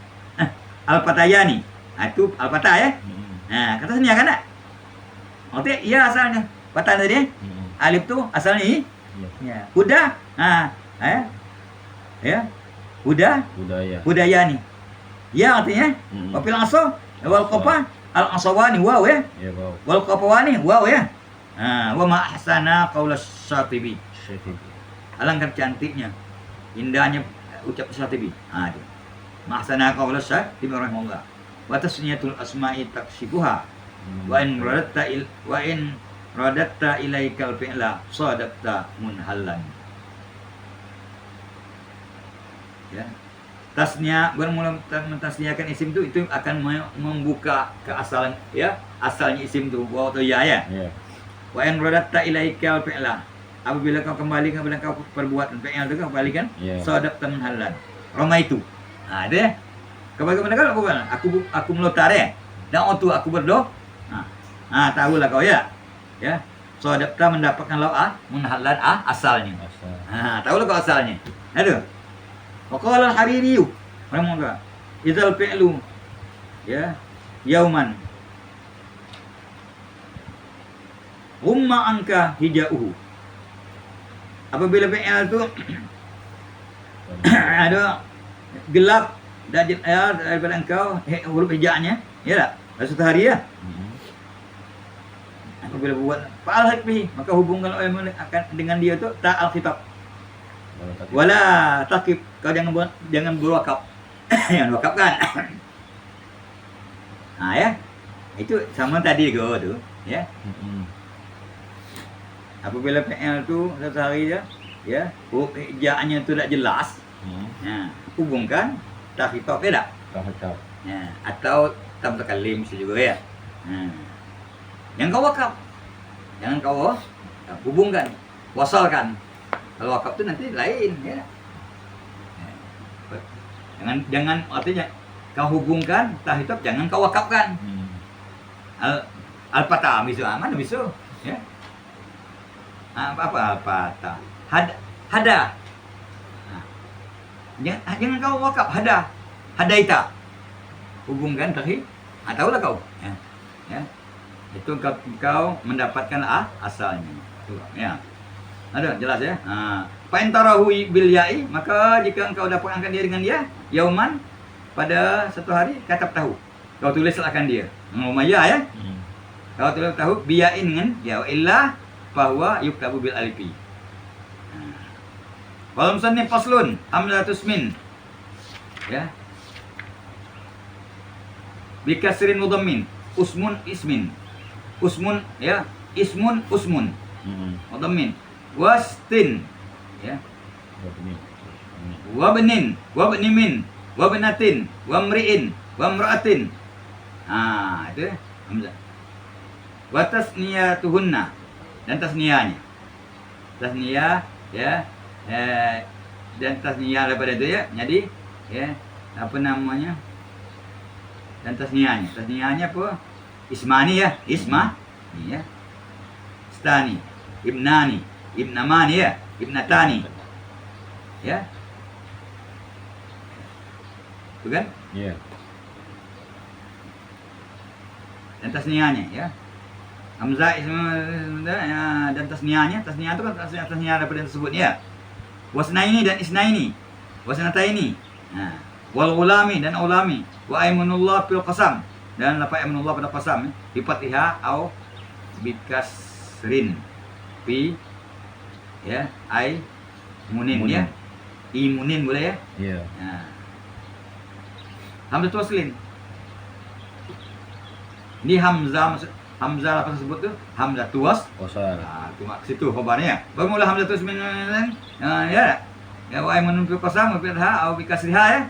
Al fatayani. Itu al fatah ya. Nah, kata tasniah kan tak? Maksudnya iya asalnya. Fatah tadi. Alif tu asalnya i. Ya. Huda. Ya. Huda. Hudayani. Ya artinya wafil aso wal qafa al asawani waw ya. Ya, wow. Wal qafawani waw ya. Wa ma ahsana qaula Syatibi. Alangkah cantiknya, indahnya ucap Syatibi. Itu. Ma ahsana qaula Syatibi rahimahullah. Wa tasniyatul asma'i taksibuha. Wa in radatta ilaikal fi'la sadaqta munhallan. Ya. Tasnya bermula mentasniakan isim itu akan membuka keasalan ya, asalnya isim itu wa atau ya ya. Wa in radatta ilaikal fi'la. Apabila kau kembali kepada kau perbuatan fi'il itu kau kembalikan sadaqta munhallan. Roma itu. Ada ya. Kepada kau aku melontar ya. Dan waktu aku berdoa. Tahulah kau ya. Ya. Sadaqta mendapatkan law munhallan asalnya. Tahulah kau asalnya. Aduh. Waqala al-Hariri rahimahullah idzal fi'lu ya yauman umma anka hijauhu. Apabila fi'il itu ada gelap daripada engkau huruf hijaanya ya tak satu hari ya. Apabila buat fa'al hakbihi maka hubungkan akan dengan dia itu ta'al khitab. Wala takib, kau jangan berwakaf. Jangan wakaf kan. Ya. Itu sama tadi kau tu, ya. Apabila PL tu satu hari ya, huruf hijaanya tu tak jelas. Hubungkan takhitab ya tak? Takhitab. Ya, atau tam mutakallim juga ya. Jangan kau wakaf. Jangan kau hubungkan, wasalkan. Kalau wakaf itu nanti lain ya. Jangan artinya kau hubungkan tahitab jangan kau wakafkan. Al-fatah misalnya mana bisa ya. Apa al-fatah? Hada. Jangan kau wakaf hada. Hadaita. Hubungkan tahid. Tahulah kau ya. Itu kau mendapatkan asalnya. Itu ya. Ada jelas ya. Fa'intarahu bil ya'i, maka jika engkau dapat angkat dia dengan dia, yauman pada satu hari katab tahu. Kau tulislah akan dia. Umaya ya. Kau tulis tahu biyain dengan ya illa bahwa yuktabu bil alifi. Walam sanni faslun hamlatus min. Ya. Bikasrin mudammin, usmun ismin. Usmun ya, ismun usmun. Mudammin. Wastin ya wabnin wabnimin wabnatin wamriin wamraatin itu hamzah wa tasniyatuhunna dan tasniyahnya ya dan tasniyah daripada itu ya jadi ya apa namanya dan tasniyahnya apa ismani ya ya stani ibnani ibnamani ya, ibnatani. Ya. Itu kan? Iya. Dan tasniyahnya ya. Hamzah dan tasniahnya itu kan tasniah daripada yang tersebut ya. Wasnaini dan isnaini. Wasnataini. Nah, wal ulami dan ulami. Wa aimanullah fil qasam. Dan lafaz aimanullah pada qasam bi fathihah au bi kasrin. Fi ya ai munin ya. Imunin boleh ya? Iya. Nah. Hamzah waslin. Ini Hamzah apa tersebut tuh? Hamzah tuas. Wasal. Nah, itu mak situ khabarnya. Bangunlah Hamzah tuas min ya. Ya wa aimunun fi qasam wa fi ha au bi kasriha ya.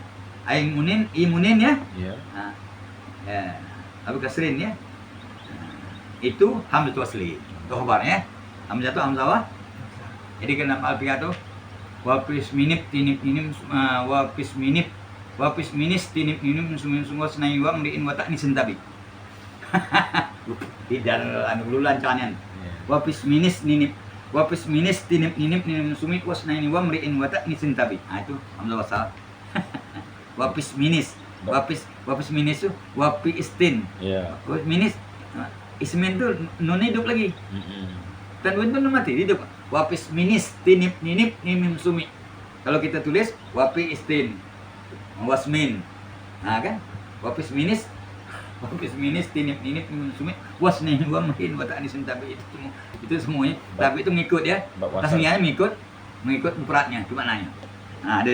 Imunin ya. Iya. Nah. Ya. Abu kasrin ya. Nah, itu Hamzah waslin. Itu khabarnya. Hamzah itu Hamzah wa. Jadi kenapa alfiah tuh? Wapis minip tinip ninim wapis minis tinip ninim semua senai wang diin watak ni sentabi. Tidak anu lulan canen. Wapis minis tinip ninim sumit was senai wang diin watak ni sentabi. Ah itu hamzah wasal. Wapis minis tuh wapi istin. Iya. Wapis minis ismin tuh nun hidup lagi. Tanwin itu nun mati hidup. Wapis minis tinip ninip nimim sumi. Kalau kita tulis wapi istin wasmin. Nah kan? Wapis minis tinip ninip nimim sumi wasnin wa mahin wa ta'nisun tabi itu semuanya. Tapi itu ngikut ya. Tasniahnya mengikut mufradnya gimana nya. Nah, ada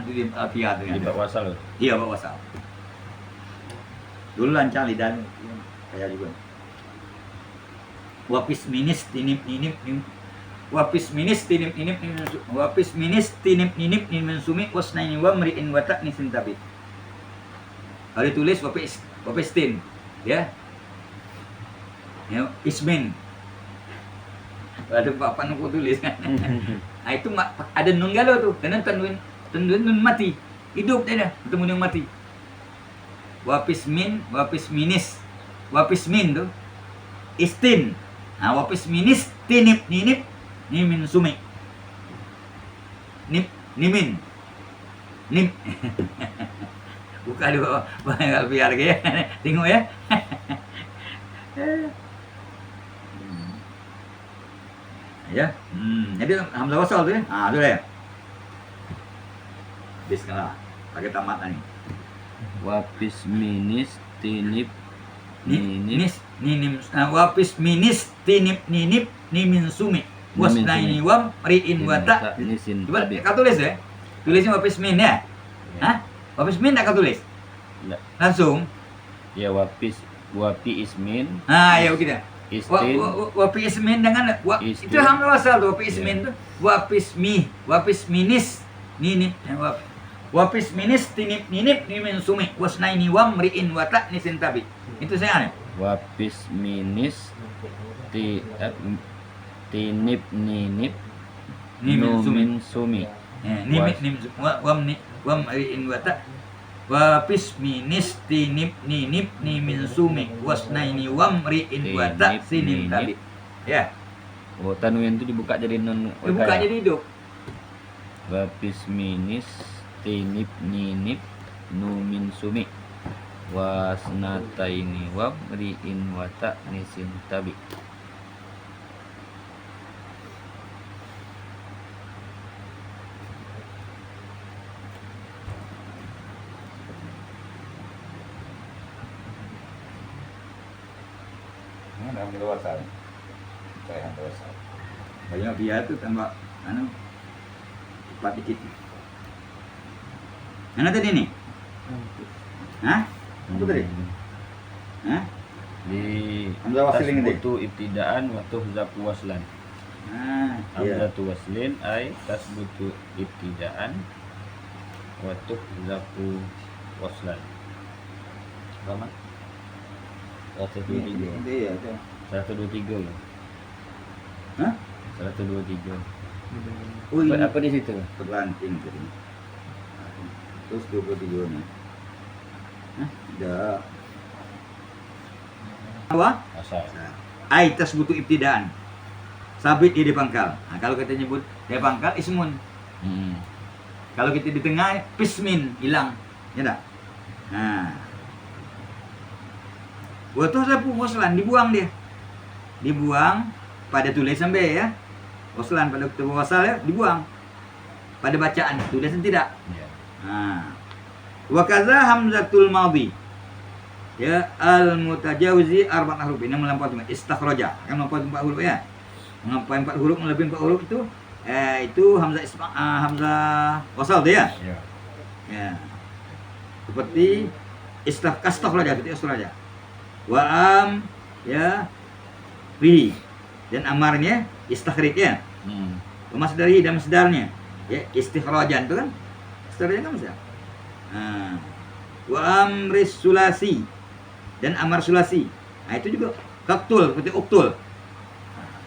di alfiah tuh ya. Di bab wasal. Iya, bab wasal. Dulu lancar lidah kayak juga. Wapis minis tinip ninip wapis minis tinip ninip nimin sumi wasnaini wa mri'in wa ta'nisin tabi. Kalau ditulis wapis tin ya. Ya, ismin. Ada papan aku tulis. Nah, itu ada nun galau tuh, karena tanwin nun mati. Hidup dia dah, ketemu yang mati. Wapis min tuh istin. Nah, wapis minis tinip ninip nimin sumi. Nimin. Buka dulu banyak biar lagi ya. Tengok ya. Ya. Jadi hamzah wasal tuh ya. Ah, itu ya. Bismillah. Pakai tamat nih. Wapis minis tinip wapis minis tinip ninip nimin sumi. Wasnaini wam ri'in wata. Coba kau tulis ya. Tulisnya wapis min ya. Hah? Wapis min tak kau tulis? Enggak. Langsung. Ya wapi ismin. Ah, ya begitu. Istin. Wapi ismin dengan Istin. itu hamzah wasal tuh. Wapi ismin tuh. Wapis minis ninip wapis minis tinip ninip nimin sumi. Wasnaini wam ri'in wata nisin tabi. Itu saya aneh. Wapis minis tinip ninip numin sumi. Wam ri'in wata wapis minis tinip ninip nimin sumi wasnaini wam ri'in wata sinim tabi. Ya, Oh, tanwin itu dibuka jadi nun. dibuka jadi hidup. Wapis minis tinip ninip numin sumi wasnataini wam ri'in wata nisin tabi. Hamzah wasal. Saya hamzah wasal. Banyak biar tuh tambah cepat dikit. Mana tadi nih? Hah? Apa tadi? Hah? Di Hamzah wasil ini. tasbutu ibtidaan wa tuhzafu waslan. Ah, iya. Hamzatu waslin ay tasbutu ibtidaan wa tuhzafu waslan. Berapa? 123. Iya, itu. 123 loh. Hah? 123. Oh, ini Apa di situ? terlanting tadi. Terus 23 nya. Hah? Ada. Apa? Asal. Ai tasbutu ibtidaan. Sabit di pangkal. Nah, kalau kita nyebut di pangkal ismun. Kalau kita di tengah pismin hilang. Ya tak? Nah. Waktu saya waslan dibuang dia. dibuang pada tulisan B ya. Waslan pada kutub wasal ya dibuang. Pada bacaan tulisan tidak. Ya. Nah. Wa kadza hamzatul madhi. Ya al-mutajawizi arba'at huruf ini melampaui istakhraja kan melampaui 4 huruf ya. Melampaui 4 huruf melebihi 4 huruf itu hamzah wasal dia. Ya. Ya. Seperti istakhraja seperti istakhraja. Wa ya bihi dan amarnya istakhrij ya. Masdari dan masdarnya ya istikhrajan itu kan. Masdarnya kan masdar. Nah. Wa amris sulasi dan amar sulasi. Nah itu juga kaktul seperti uktul.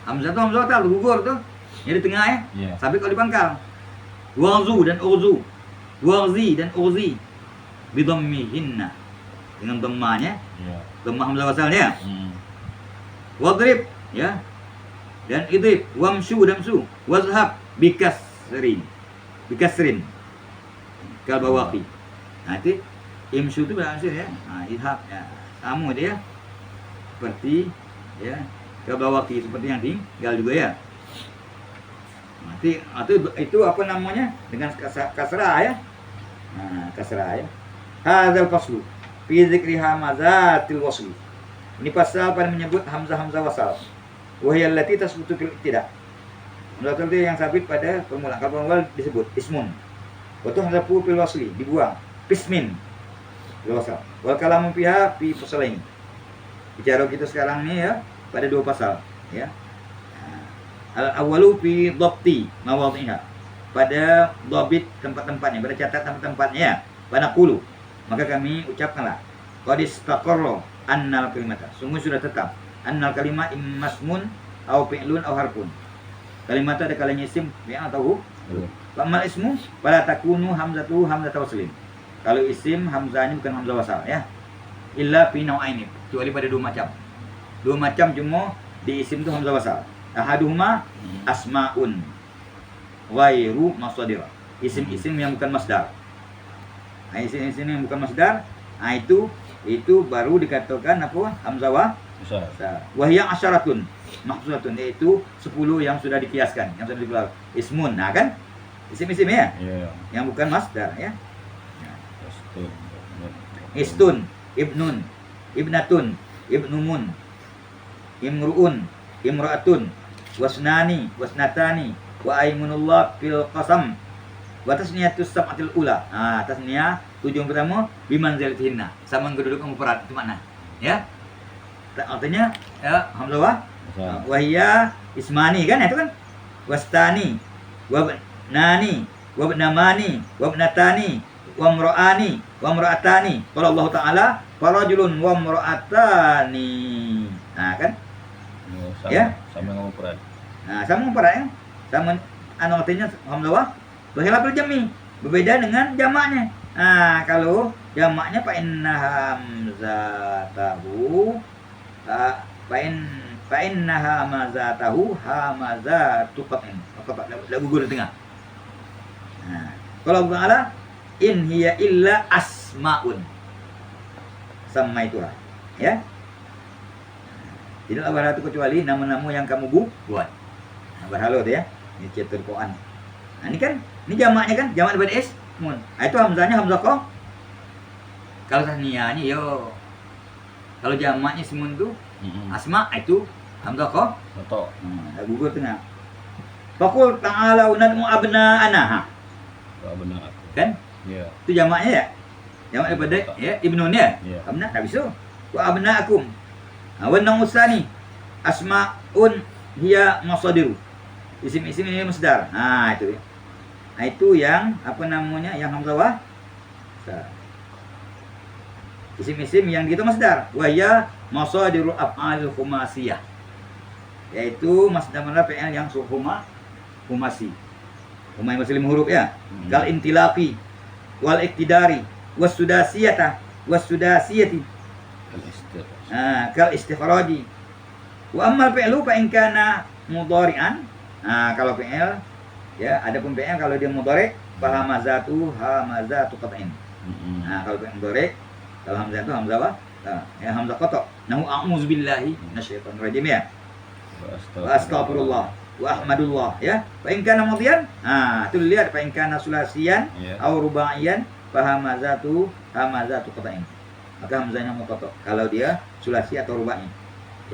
Hamzah tuh hamzah tal gugur tuh. Yang di tengah ya. Yeah. Sampai kalau di pangkal. Wazu dan uzu. Wazi dan uzi. Bidhammihinna. Dengan dhammanya. Yeah. Dhammah hamzah wasalnya. Wadrib ya. Dan idrib wamshu damsu. Wazhab bikasrin. Bikasrin. Kal bawaqi. Nah itu imsu itu berhasil ya. Nah, idhab ya. Kamu dia seperti ya kabawaki seperti yang tinggal juga ya. Nanti itu apa namanya dengan kasrah ya. Nah, kasrah ya. Hadzal faslu fi dzikri hamazatil wasl. Ini pasal pada menyebut hamzah-hamzah wasal. Wa hiya allati tasbutu fil ibtida. Hamzah itu yang sabit pada permulaan. Kalau awal disebut ismun. Waktu hamzah fil wasli dibuang. Bismin. Wasal. Wal kalamu fiha fi fasalain. Bicara kita sekarang ini ya pada 2 pasal ya. Al awwalu fi dhabti mawadhiha. Pada dhabit tempat-tempatnya, pada catat tempat-tempatnya ya. Pada qulu. Maka kami ucapkanlah qad istaqarra annal kalimata. Sungguh sudah tetap annal kalimah immasmun au fi'lun au harfun. Kalimat ada kalanya isim ya atau Famal ismu pada takunu hamzatu hamzatu waslin. Kalau isim hamzahnya bukan hamzah wasal ya. Illa fi nau'aini, kecuali pada 2 macam. 2 macam cuma di isim itu hamzah wasal. Ahaduhuma asmaun ghairu masdar. Isim-isim yang bukan masdar. Nah, isim-isim yang bukan masdar, nah itu baru dikatakan apa? Hamzah wasal. Wahya asyaratun mahsuratun, yaitu 10 yang sudah dikiaskan, yang sudah dikeluarkan. Ismun, nah kan? Isim-isim ya? Yeah. Yang bukan masdar ya. Istun. Istun, ibnun, ibnatun, ibnumun, imruun, imraatun, wasnani, wasnatani, wa aimunullah fil qasam. Wa tasniyatus sab'atil ula. Ah, tasniyah 7 yang pertama bimanzilatihinna. Sama kedudukan mufrad itu makna. Ya. Artinya ya hamzah wa hiya ismani kan itu kan. Wastani, wa nani, wa namani, wa natani, wa mra'ani, wa mra'atani. Qala Allah Ta'ala farajulun wa mra'atani. Nah kan? Sama, ya? Sama ngomong peran. Nah, sama ngomong ya. Sama artinya hamzah berkhilaf jami. Berbeda dengan jamaknya. Nah, kalau jamaknya fa inna hamzatahu fa inna hamzatahu hamzatu qat'in. La gugur di tengah. Nah, kalau Allah in hiya illa asmaun. Sama itulah, ya. Tidaklah berhala itu kecuali nama-nama yang kamu buat. Nah, berhala itu ya. Ini cetur Quran. Nah, ini kan, ini jamaknya kan, jamak daripada ismun. Nah, itu hamzahnya hamzah kok. Kalau tasniyahnya yo. Kalau jamaknya ismun itu asma itu hamzah kok. Betul. Nah, gugur tengah. Faqul ta'ala nad'u abna'ana. Benar. Kan? Iya. Itu jamaknya ya. Jamak daripada ya ibnun ya. Iya. Abna tak bisa. Wa abna'akum. Wa an-usani asma'un hiya masadiru. Isim-isim ini masdar. Nah, itu ya. Nah, itu yang apa namanya? Yang hamzah wasal. Isim-isim yang gitu masdar. Wa ya masadirul af'alil khumasiyah. Yaitu masdar fi'il yang khumasi. Khumasi masih 5 huruf ya. Kal intilaqi wal iktidari was sudasiyata was sudasiyati. Kal istikhraji. Wa ammal fi'lu fa in kana mudhari'an. Nah, kalau fi'il ya, adapun fi'il kalau dia mudhari' fa hamazatu qat'in. Nah, kalau fi'il mudhari' kalau hamzah itu hamzah apa? Ya hamzah qata'. Nahu a'udzubillahi minasyaitonir rajim ya. wa astaghfirullah wa ahmadullah ya. Fa in kana madiyan, itu lihat fa in kana sulasiyan au rubaiyan fa hamazatu qata'in. Maka hamzahnya muqatta kalau dia sulasi atau rubai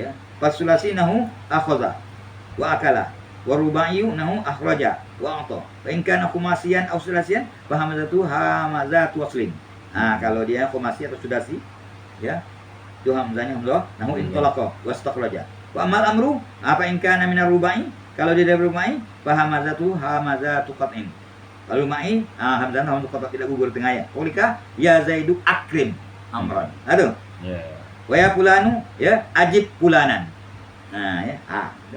ya. Fa sulasi nahu akhadha wa akala wa rubaiyu nahu akhraja wa ata. Fa in kana khumasiyan au sulasiyan fa hamzatu waslin. Kalau dia khumasi atau sulasi ya, itu hamzahnya hamzah nahu intalaqa wastakhraja. Wa amal amru apa in kana minar rubai, kalau dia dari rubai fa hamzatu qat'in. Kalau rubai hamzah hamzah qat'a tidak gugur tengah ya. Qulika ya Zaidu akrim amran. Aduh. Ya. Wa ya fulanu ya ajib fulanan. Ya.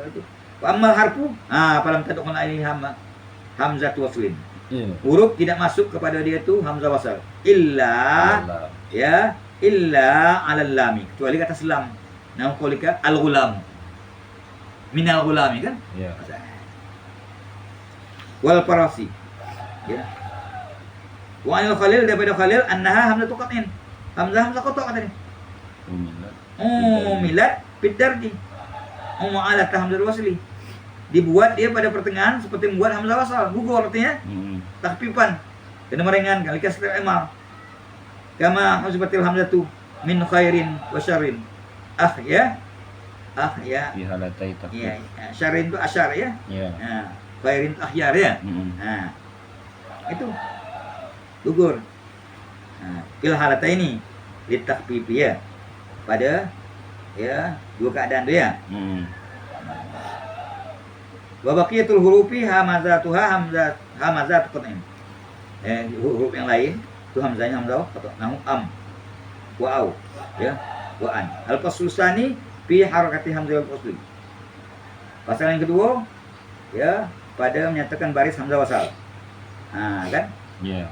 Itu. Wa amal harfu falam tadkhul alaihi hamzah waslin. Huruf tidak masuk kepada dia itu hamzah wasal illa alal lami, kecuali kata selam. Nah, qulika al-ghulam minal ghulami kan? Ya. Wal farasi. Ya. Wa anil khalil, daripada khalil annaha hamzatu qat'in. Hamzah qat'a katanya. Milat bidarji. Mu'alat hamzah wasli. Dibuat dia pada pertengahan seperti membuat hamzah wasal, gugur artinya. Takhfifan. Kena meringankan li kasril imal. Kama husibatil hamzatu min khairin wa syarrin. Ya. Fi halatai takhfif. Iya, syarrin itu asyar ya. Ya. Khairin itu akhyar ya. Itu gugur. Fil halataini litakhfif ya. Pada ya dua keadaan tu ya. Wa baqiyatul hurufi hamazatuha hamazatu qat'in. Huruf yang lain itu hamzahnya hamzah qat'a. Nahu am wa au ya wa an. Al faslusani fi harakati hamzah al fasli. Pasal yang kedua ya pada menyatakan baris hamzah wasal. Kan? Ya.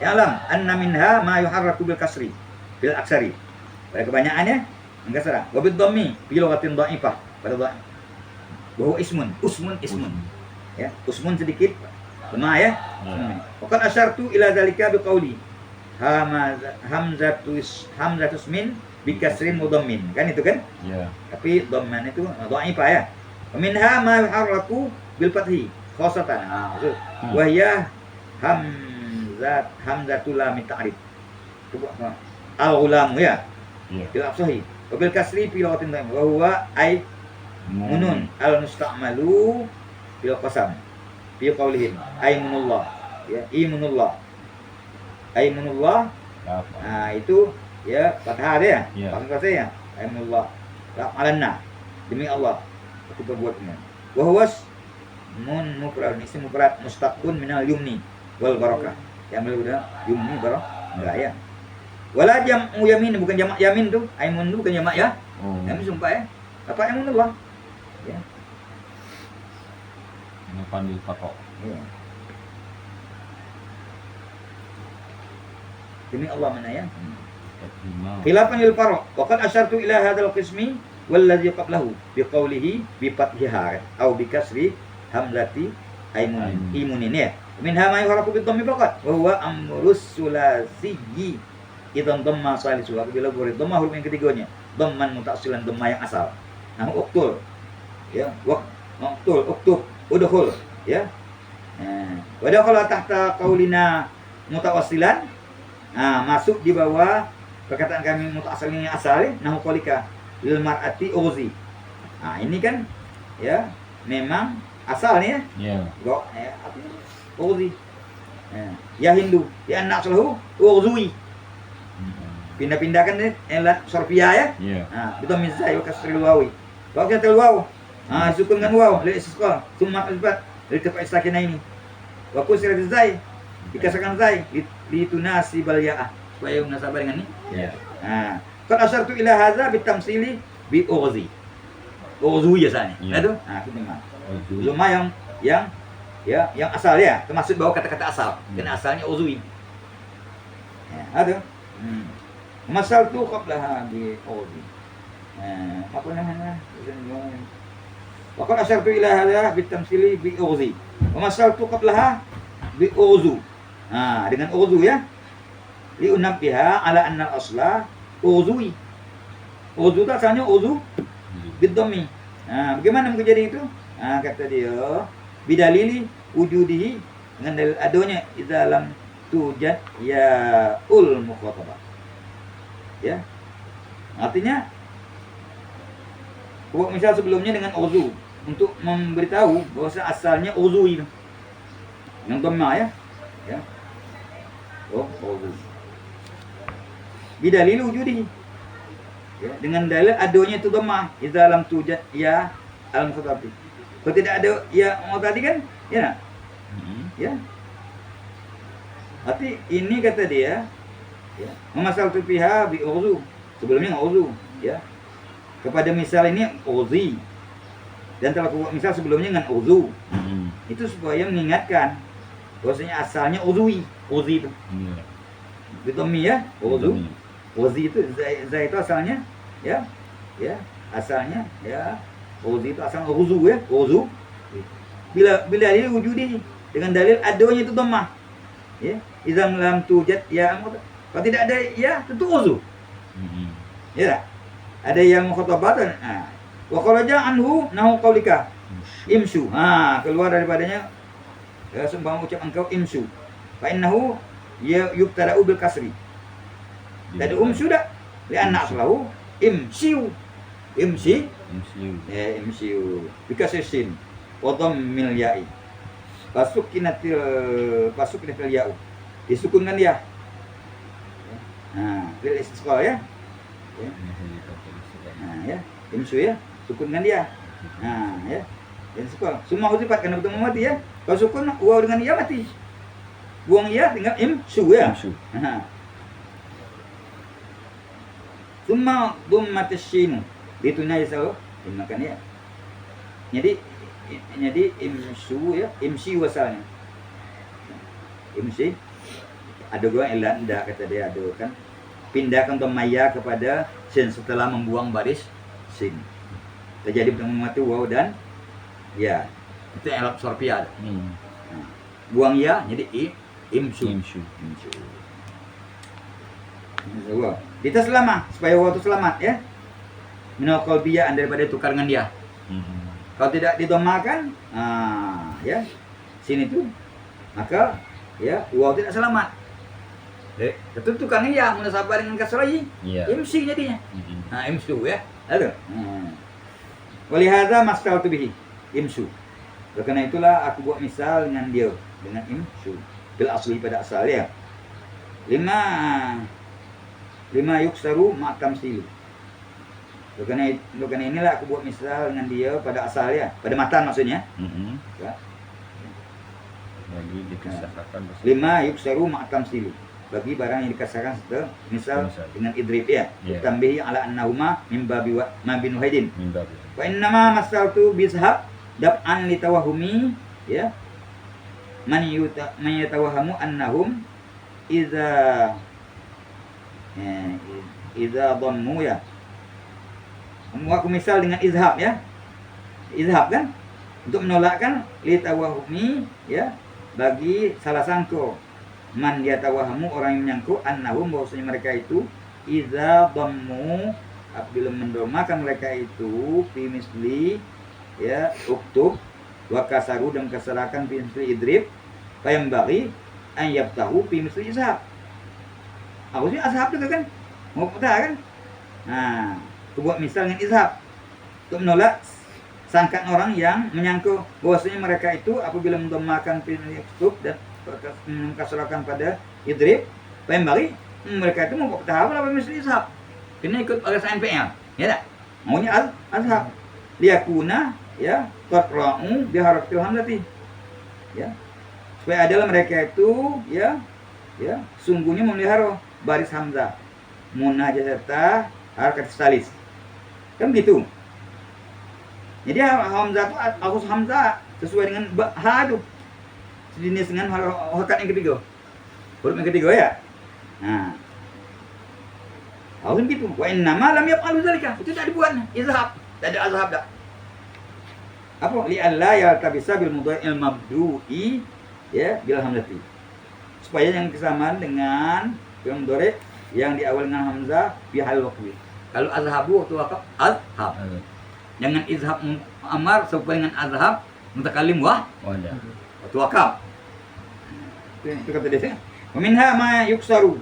Ya'lam anna minha ma yuharraku bil kasri bil aksari. Pada kebanyakannya mengkasrah. Wa bid dhammi fi lughatin dha'ifah pada dha'if. Bahwa ismun ya, usmun sedikit lemah ya. Waqad asyartu ila zalika biqauli hamzatus min bi kasrin mudammin, kan itu kan? Ya. Tapi dhamman itu dhaifah ya. Minha ma yuharraku bil fathi khosatan. Maksud wa hiya hamzatul lam ta'rif. Al-ghulam ya. Bil afsahi. Wa bil kasri fi lughatin dhaif wa huwa ay munun al-musta'malu bil qasam fi qaulihim aymunullah ya, imunullah itu ya fathah dia fathah ya aymunullah la alanna demi Allah aku berbuat ini wa huwas mufrad isim mufrad mustaqun minal yumni wal barakah, yang udah yumni barakah enggak ya, wala jam'u yamin, bukan jamak yamin tuh, aymun tuh bukan jamak ya. Yamin sumpah ya, apa aymunullah ya. Ini pandil patok. Ya. Demi Allah mana ya? Khilafan lil farq. Wa qad asyartu ila hadzal qismi wallazi qablahu biqaulihi bi fathiha aw bi kasri hamzati imunin ya. Minha ma yuharaku bi dhammi faqat wa huwa amrus sulasiyyi idzan dhamma salisu. Bila boleh dhamma huruf yang ketiganya, dhamman mutasilan dhamma yang asal. Nah, uktul ya, uktub udkhul ya. Wa dakhala tahta qaulina mutawassilan, masuk di bawah perkataan kami mutawassilan yang asal ya. Nahu qalika lil mar'ati uzi. Ini kan ya memang asalnya ya. Uzi. Ya Hindu, ya anak salahu uzui. Pindah-pindahkan elat sorfiyah ya. Betul misal kasrul wawi. Kalau kita waw, sukun dengan waw, lihat sekolah, summa albat, dari tempat sakinah ini. Waktu sirat zai, dikasahkan zai, litunasi balyaah, supaya munasabah dengan ini. Ya. Kalau asyartu ila hadza bitamsili bi ughzi. Ughzu biasanya. Itu, itu memang. Zuma yang asal ya, termasuk bawa kata-kata asal. Dan asalnya uzui. Aduh. Masal tu qablaha bi ughzi. Apa namanya? Waqad asyartu ila hadza bitamsili bi ughzi. Wa masaltu qablaha bi ughzu. Dengan ughzu ya. Li unabbiha ala anna al-asla ughzui. Ughzu itu asalnya ughzu bidhammi. Nah, bagaimana mungkin jadi itu? Nah, kata dia, bidalili wujudihi, dengan dalil adanya dalam tujad ya ul mukhatabah. Ya. Artinya misal sebelumnya dengan uzu untuk memberitahu bahwa asalnya uzu itu. Yang dhamma ya. Ya. Oh, uzu. Bidalili wujudihi. Ya, dengan dalil adanya itu dhamma dalam tujad ya al mukhatabah. Kalau tidak ada ya mau tadi kan, ya. Ya. Arti ini kata dia, ya, memasal tupiha bi uzu. Sebelumnya uzu, ya. Kepada misal ini uzi. Dan telah buat misal sebelumnya dengan uzu. Itu supaya mengingatkan bahwasanya asalnya uzui, uzi itu. Bitomi ya, uzu. Uzi itu zai itu asalnya, ya. Ya, asalnya ya uzi itu asalnya uzu ya, uzu. Bila ini wujudi dengan dalil adanya itu dhammah. Ya, idza lam tujad ya kalau tidak ada ya tentu uzu. Ya. Ada yang mukhatabatan. Nah, wa kharaja anhu nahu qaulika imsu. Keluar daripadanya sembang ucap engkau imsu. Fa innahu ya yubtada'u bil kasri. Tadi sudah li'anna aslahu imsiu. Imsiu. Bikasir wa dhammil ya'i. Pasukinatil ya'u. Disukunkan dia. Nah, fil istisqa ya. Ya. Nah, ya. Imsu ya. Sukunkan dia. Nah, ya. Dan sekolah. Semua huzifat karena bertemu mati ya. Kalau sukun waw dengan ia mati. Buang ia tinggal imsu ya. Nah. Summa dummatis shin. Ditunya ya selalu dimakan ya. Jadi imsu ya, imsi wasalnya. Imsi ada gua elan ndak kata dia ada kan. Pindahkan tomaya kepada sin setelah membuang baris sin. Terjadi bertemu mati waw dan ya. Itu elap sorpia. Nah, buang ya jadi imsu. Kita selamat supaya waktu selamat ya. Minal qalbiyah daripada tukar dengan dia. Kalau tidak didomakan, ya sini tuh, maka ya waw tidak selamat. Itu tukangnya ya munasabah dengan kasrai. Imsi jadinya. Nah, imsu ya. Aduh. Walihada mastal bihi imsu. Karena itulah aku buat misal dengan dia dengan imsu. Bil asli pada asal ya. Lima yuksaru ma'tam silu. Karena inilah aku buat misal dengan dia pada asalnya, pada matan maksudnya. Ya. Bagi dikasahkan. Lima yuksaru ma'tam silu. Bagi barang yang dikasahkan setelah misal dengan idrib ya. Tambihi ala annahuma min babi ma bin Nuhaidin. Wa innama masaltu bizhab dab'an li tawahumi ya. Man yatawahamu annahum idza dhammu ya. Aku misal dengan izhab ya. Izhab kan untuk menolakkan li tawahumi ya bagi salah sangka. Man yatawahamu orang yang menyangka annahum bahwasanya mereka itu idza dhammu apabila mendomakan mereka itu fi misli ya uktub wa kasaru dan kasarakan fi misli idrib fa yang bagi an yabtahu fi misli izhab. Harusnya azhab juga kan? Mau putar kan? Nah, buat misal dengan izhab untuk menolak sangkaan orang yang menyangka bahwasanya mereka itu apabila mendomakan fi misli uktub dan kasarakan pada idrib fa yang bagi mereka itu mau putar apa misli izhab. Kena ikut barisan NPL, ya tak? Maunya azhab. Liyakuna ya taqra'u bi harfil hamzati. Ya. Supaya adalah mereka itu ya sungguhnya memelihara baris hamzah. Munajazata harakat salis. Kan begitu. Jadi hamzah itu harus hamzah sesuai dengan ha itu. Sejenis dengan harakat yang ketiga. Huruf yang ketiga ya. Nah, harus begitu. Wa innama lam yaf'alu dzalika. Itu tak dibuat. Izhab. Tak ada azhab dah. Apa? Li alla yaltabisa bil mudhari'il mabdu'i ya bil hamzati. Supaya yang kesamaan dengan fi'il mudhari' yang diawali dengan hamzah fi hal waqfi. Kalau azhabu waktu waqaf azhab. Jangan izhab mu'ammar serupa dengan azhab mutakallim Wadah. waktu wakaf. Itu kata dia. Wa minha ma yuksaru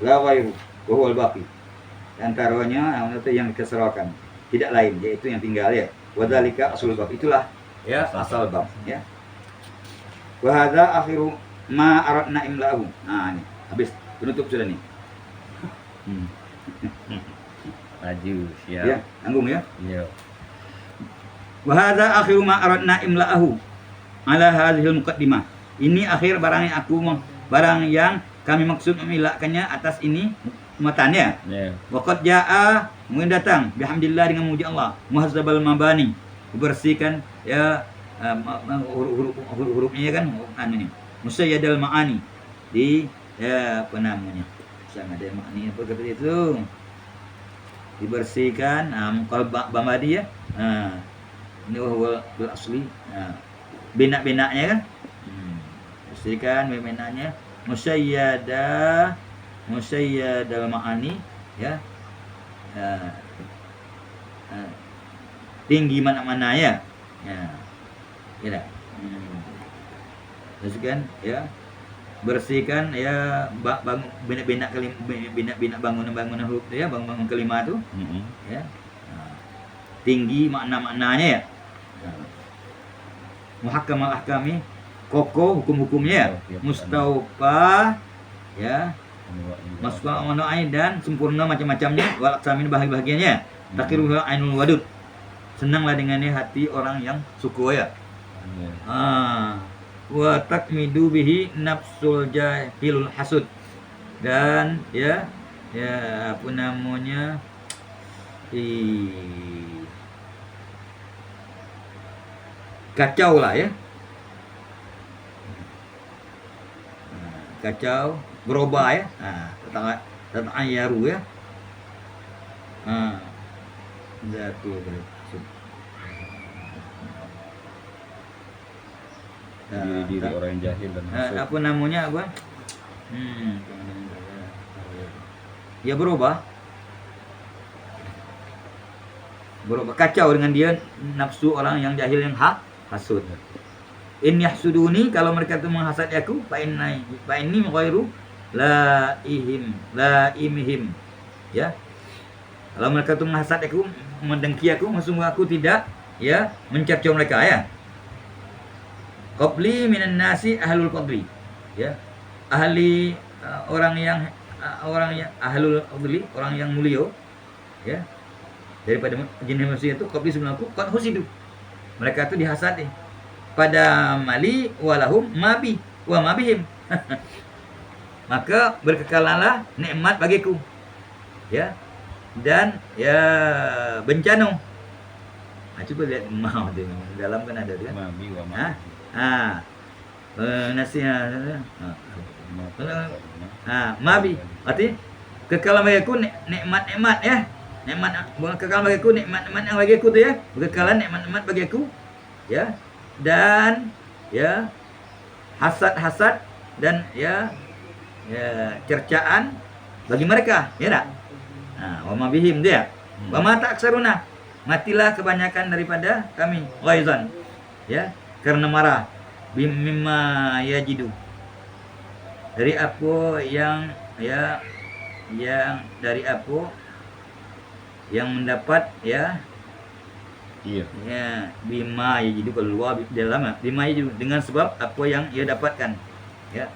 la ghairu wa huwa al-baqi. Di antaranya yang dikeserahkan, tidak lain, yaitu yang tinggal ya. Wa dzalika aslul bab. Itulah ya asal bab ya. Wa hadza akhiru ma aradna imla'u. Nah, ini habis penutup sudah nih. Maju, siap. Ya, tanggung ya. Iya. Wa hadza akhiru ma aradna imla'ahu ala hadhil muqaddimah. Ini akhir barang yang kami maksud memilakkannya atas ini muatannya. Ya. Waqad jaa, mungkin datang bihamdillah dengan muji Allah, muhazzabal mabani, dibersihkan ya huruf-hurufnya kan anunya. Musayyadal ma'ani di ya apa namanya? Sama ada makni apa kata itu? Dibersihkan qalb bamadi ya. Ini wahwa bil asli. Bina-binanya kan? Bersihkan bina-binanya. Musayyadal ma'ani ya. Tinggi mana-mana ya. Ya. Bersihkan ya. Bersihkan ya bina-bina bangunan-bangunan huruf ya, bangunan kelima tu ya. Tinggi makna-maknanya ya. Muhakkam al-ahkami, kokoh hukum-hukumnya, mustaufa ya, masfa manu'ai dan sempurna macam-macamnya, wal aqsamin bahagiannya, takiruhu ainul wadud. Senanglah dengannya hati orang yang suku ya. Wa takmidu bihi nafsul jahilul hasud. Dan ya apa namanya, kacau lah ya. Kacau, berubah ya. Tentang ayaru ya. Zatu diri orang yang jahil dan hasud. apa namanya apa? Ya berubah kacau dengan dia nafsu orang yang jahil yang hasud. In yahsuduni, kalau mereka itu menghasad aku, fa inni ghairu laimihim ya. Kalau mereka itu menghasad aku, mendengki aku, sungguh aku tidak ya mencerca mereka ya. Qabli minan nasi ahlul qadri ya. Ahli orang yang ahlul qadri, orang yang mulia ya. Daripada jenis manusia itu qabli sebelum aku qad husidu. Mereka itu dihasadi pada mali walahum mabi wa mabihim. Maka berkekalanlah nikmat bagiku ya, dan ya bencana. Coba lihat mau di dalam kan ada kan Mabi wa nasihat mabi arti kekal bagiku nikmat-nikmat ya, nikmat kekal bagiku nikmat-nikmat yang bagiku tu ya, kekekalan nikmat-nikmat bagiku ya, dan ya hasad-hasad dan ya cercaan bagi mereka ya tak. Wa mabihim dia wa ma ta'ksaruna, matilah kebanyakan daripada kami ghaizan ya, karena marah, mimma yajidu, dari apa yang ya yang dari apa yang mendapat ya. Iya. Ya, bima yajidu, kalau luar dalam bima yajidu, dengan sebab apa yang ia dapatkan ya.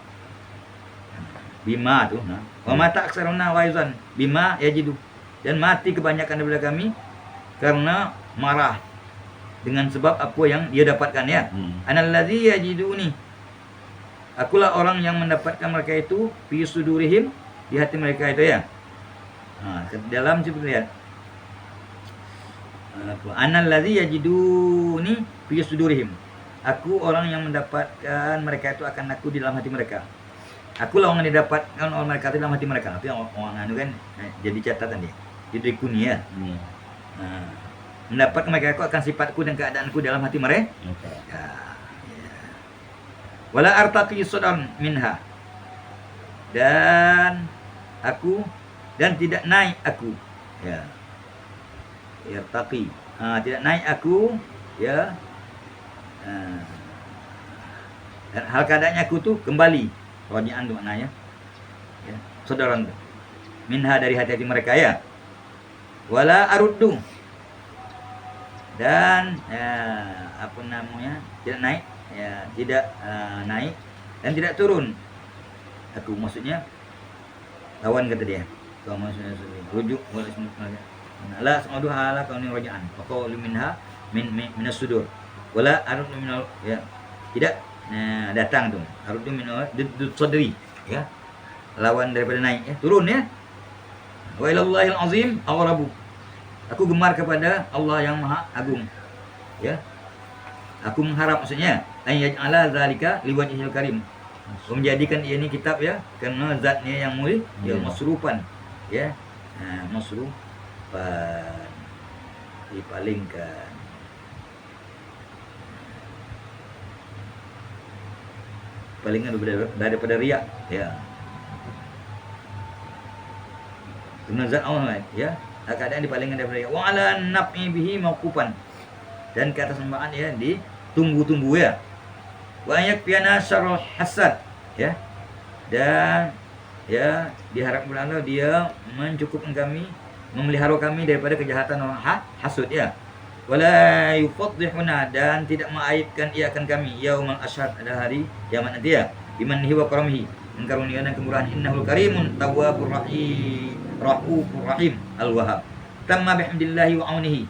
Bima tu wa mata aksaruna waizan bima yajidu, dan mati kebanyakan daripada kami karena marah dengan sebab apa yang dia dapatkan ya. Analladzi yajiduni, akulah orang yang mendapatkan mereka itu fi sudurihim, di hati mereka itu ya. Dalam coba lihat. Analladzi yajiduni fi sudurihim, aku orang yang mendapatkan mereka itu akan aku di dalam hati mereka. Akulah orang yang didapatkan oleh mereka di dalam hati mereka. Itu yang orang anu kan jadi catatan dia. Yudrikuni ya. Mendapatkan mereka aku akan sifatku dan keadaanku dalam hati mereka. Wala artaqi sudan minha, dan aku dan tidak naik aku ya. Irtaqi tidak naik aku, ya. Dan hal keadaannya aku tuh kembali. Raji'an itu maknanya. Ya, saudara itu. Minha dari hati-hati mereka ya. Wala aruddu. Dan apa namanya? Tidak naik, ya, tidak naik dan tidak turun. Aku maksudnya lawan kata dia. Kau maksudnya rujuk wal ismu la samaduha ala kauni raja'an. Wa qawlu minha minas sudur. Wala aruddu minal, ya. Tidak datang tuh. Aruddu minal sadri, ya. Lawan daripada naik, ya. Turun, ya. Wa ilallahil azim aghrabu. Aku gemar kepada Allah yang Maha Agung. Ya. Aku mengharap maksudnya ayyaj'ala zalika liwajhil karim. Menjadikan ini kitab, ya, karena zatnya yang mulia, ya, masrupan, ya. Masrupan, dipalingkan. Palingan daripada riak, ya. Dengan zat Allah, ya. Keadaan dipalingkan daripada riak. Wa ala naf'i bihi mauqufan. Dan kata sembahan, ya, ditunggu-tunggu, ya. Wa yakfiyana syarrul hasad, ya. Dan, ya, diharapkan Allah dia mencukupkan kami, memelihara kami daripada kejahatan orang hasud, ya. Wala yufaddihuna, dan tidak mengaibkan ia akan kami yaumal asyhad, pada hari kiamat nanti, ya. Bimanhi wa karamihi, karunia dan kemurahan. Innahul karimun tawwabur rahim raufur rahim al-wahhab. Tamma bihamdillahi wa aunihi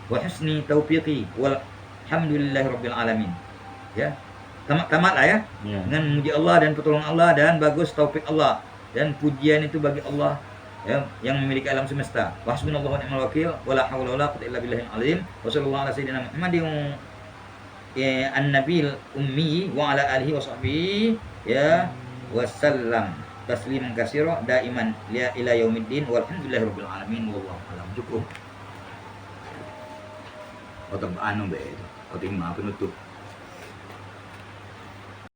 wa husni taufiqi walhamdulillahi rabbil alamin. Ya. Tamatlah, ya. Dengan memuji Allah dan pertolongan Allah dan bagus taufik Allah dan pujian itu bagi Allah, ya, yang memiliki alam semesta. Wa hasbunallahu wa ni'mal wakil wala haula wala quwwata illa billahil azim. Wa sallallahu ala sayyidina Muhammadin an-nabiyil ummi wa ala alihi wa sahbihi, ya, wasallam tasliman katsira daiman ila yaumiddin walhamdulillahi rabbil alamin wallahu a'lam. Cukup. Atau anu be itu. Atau penutup.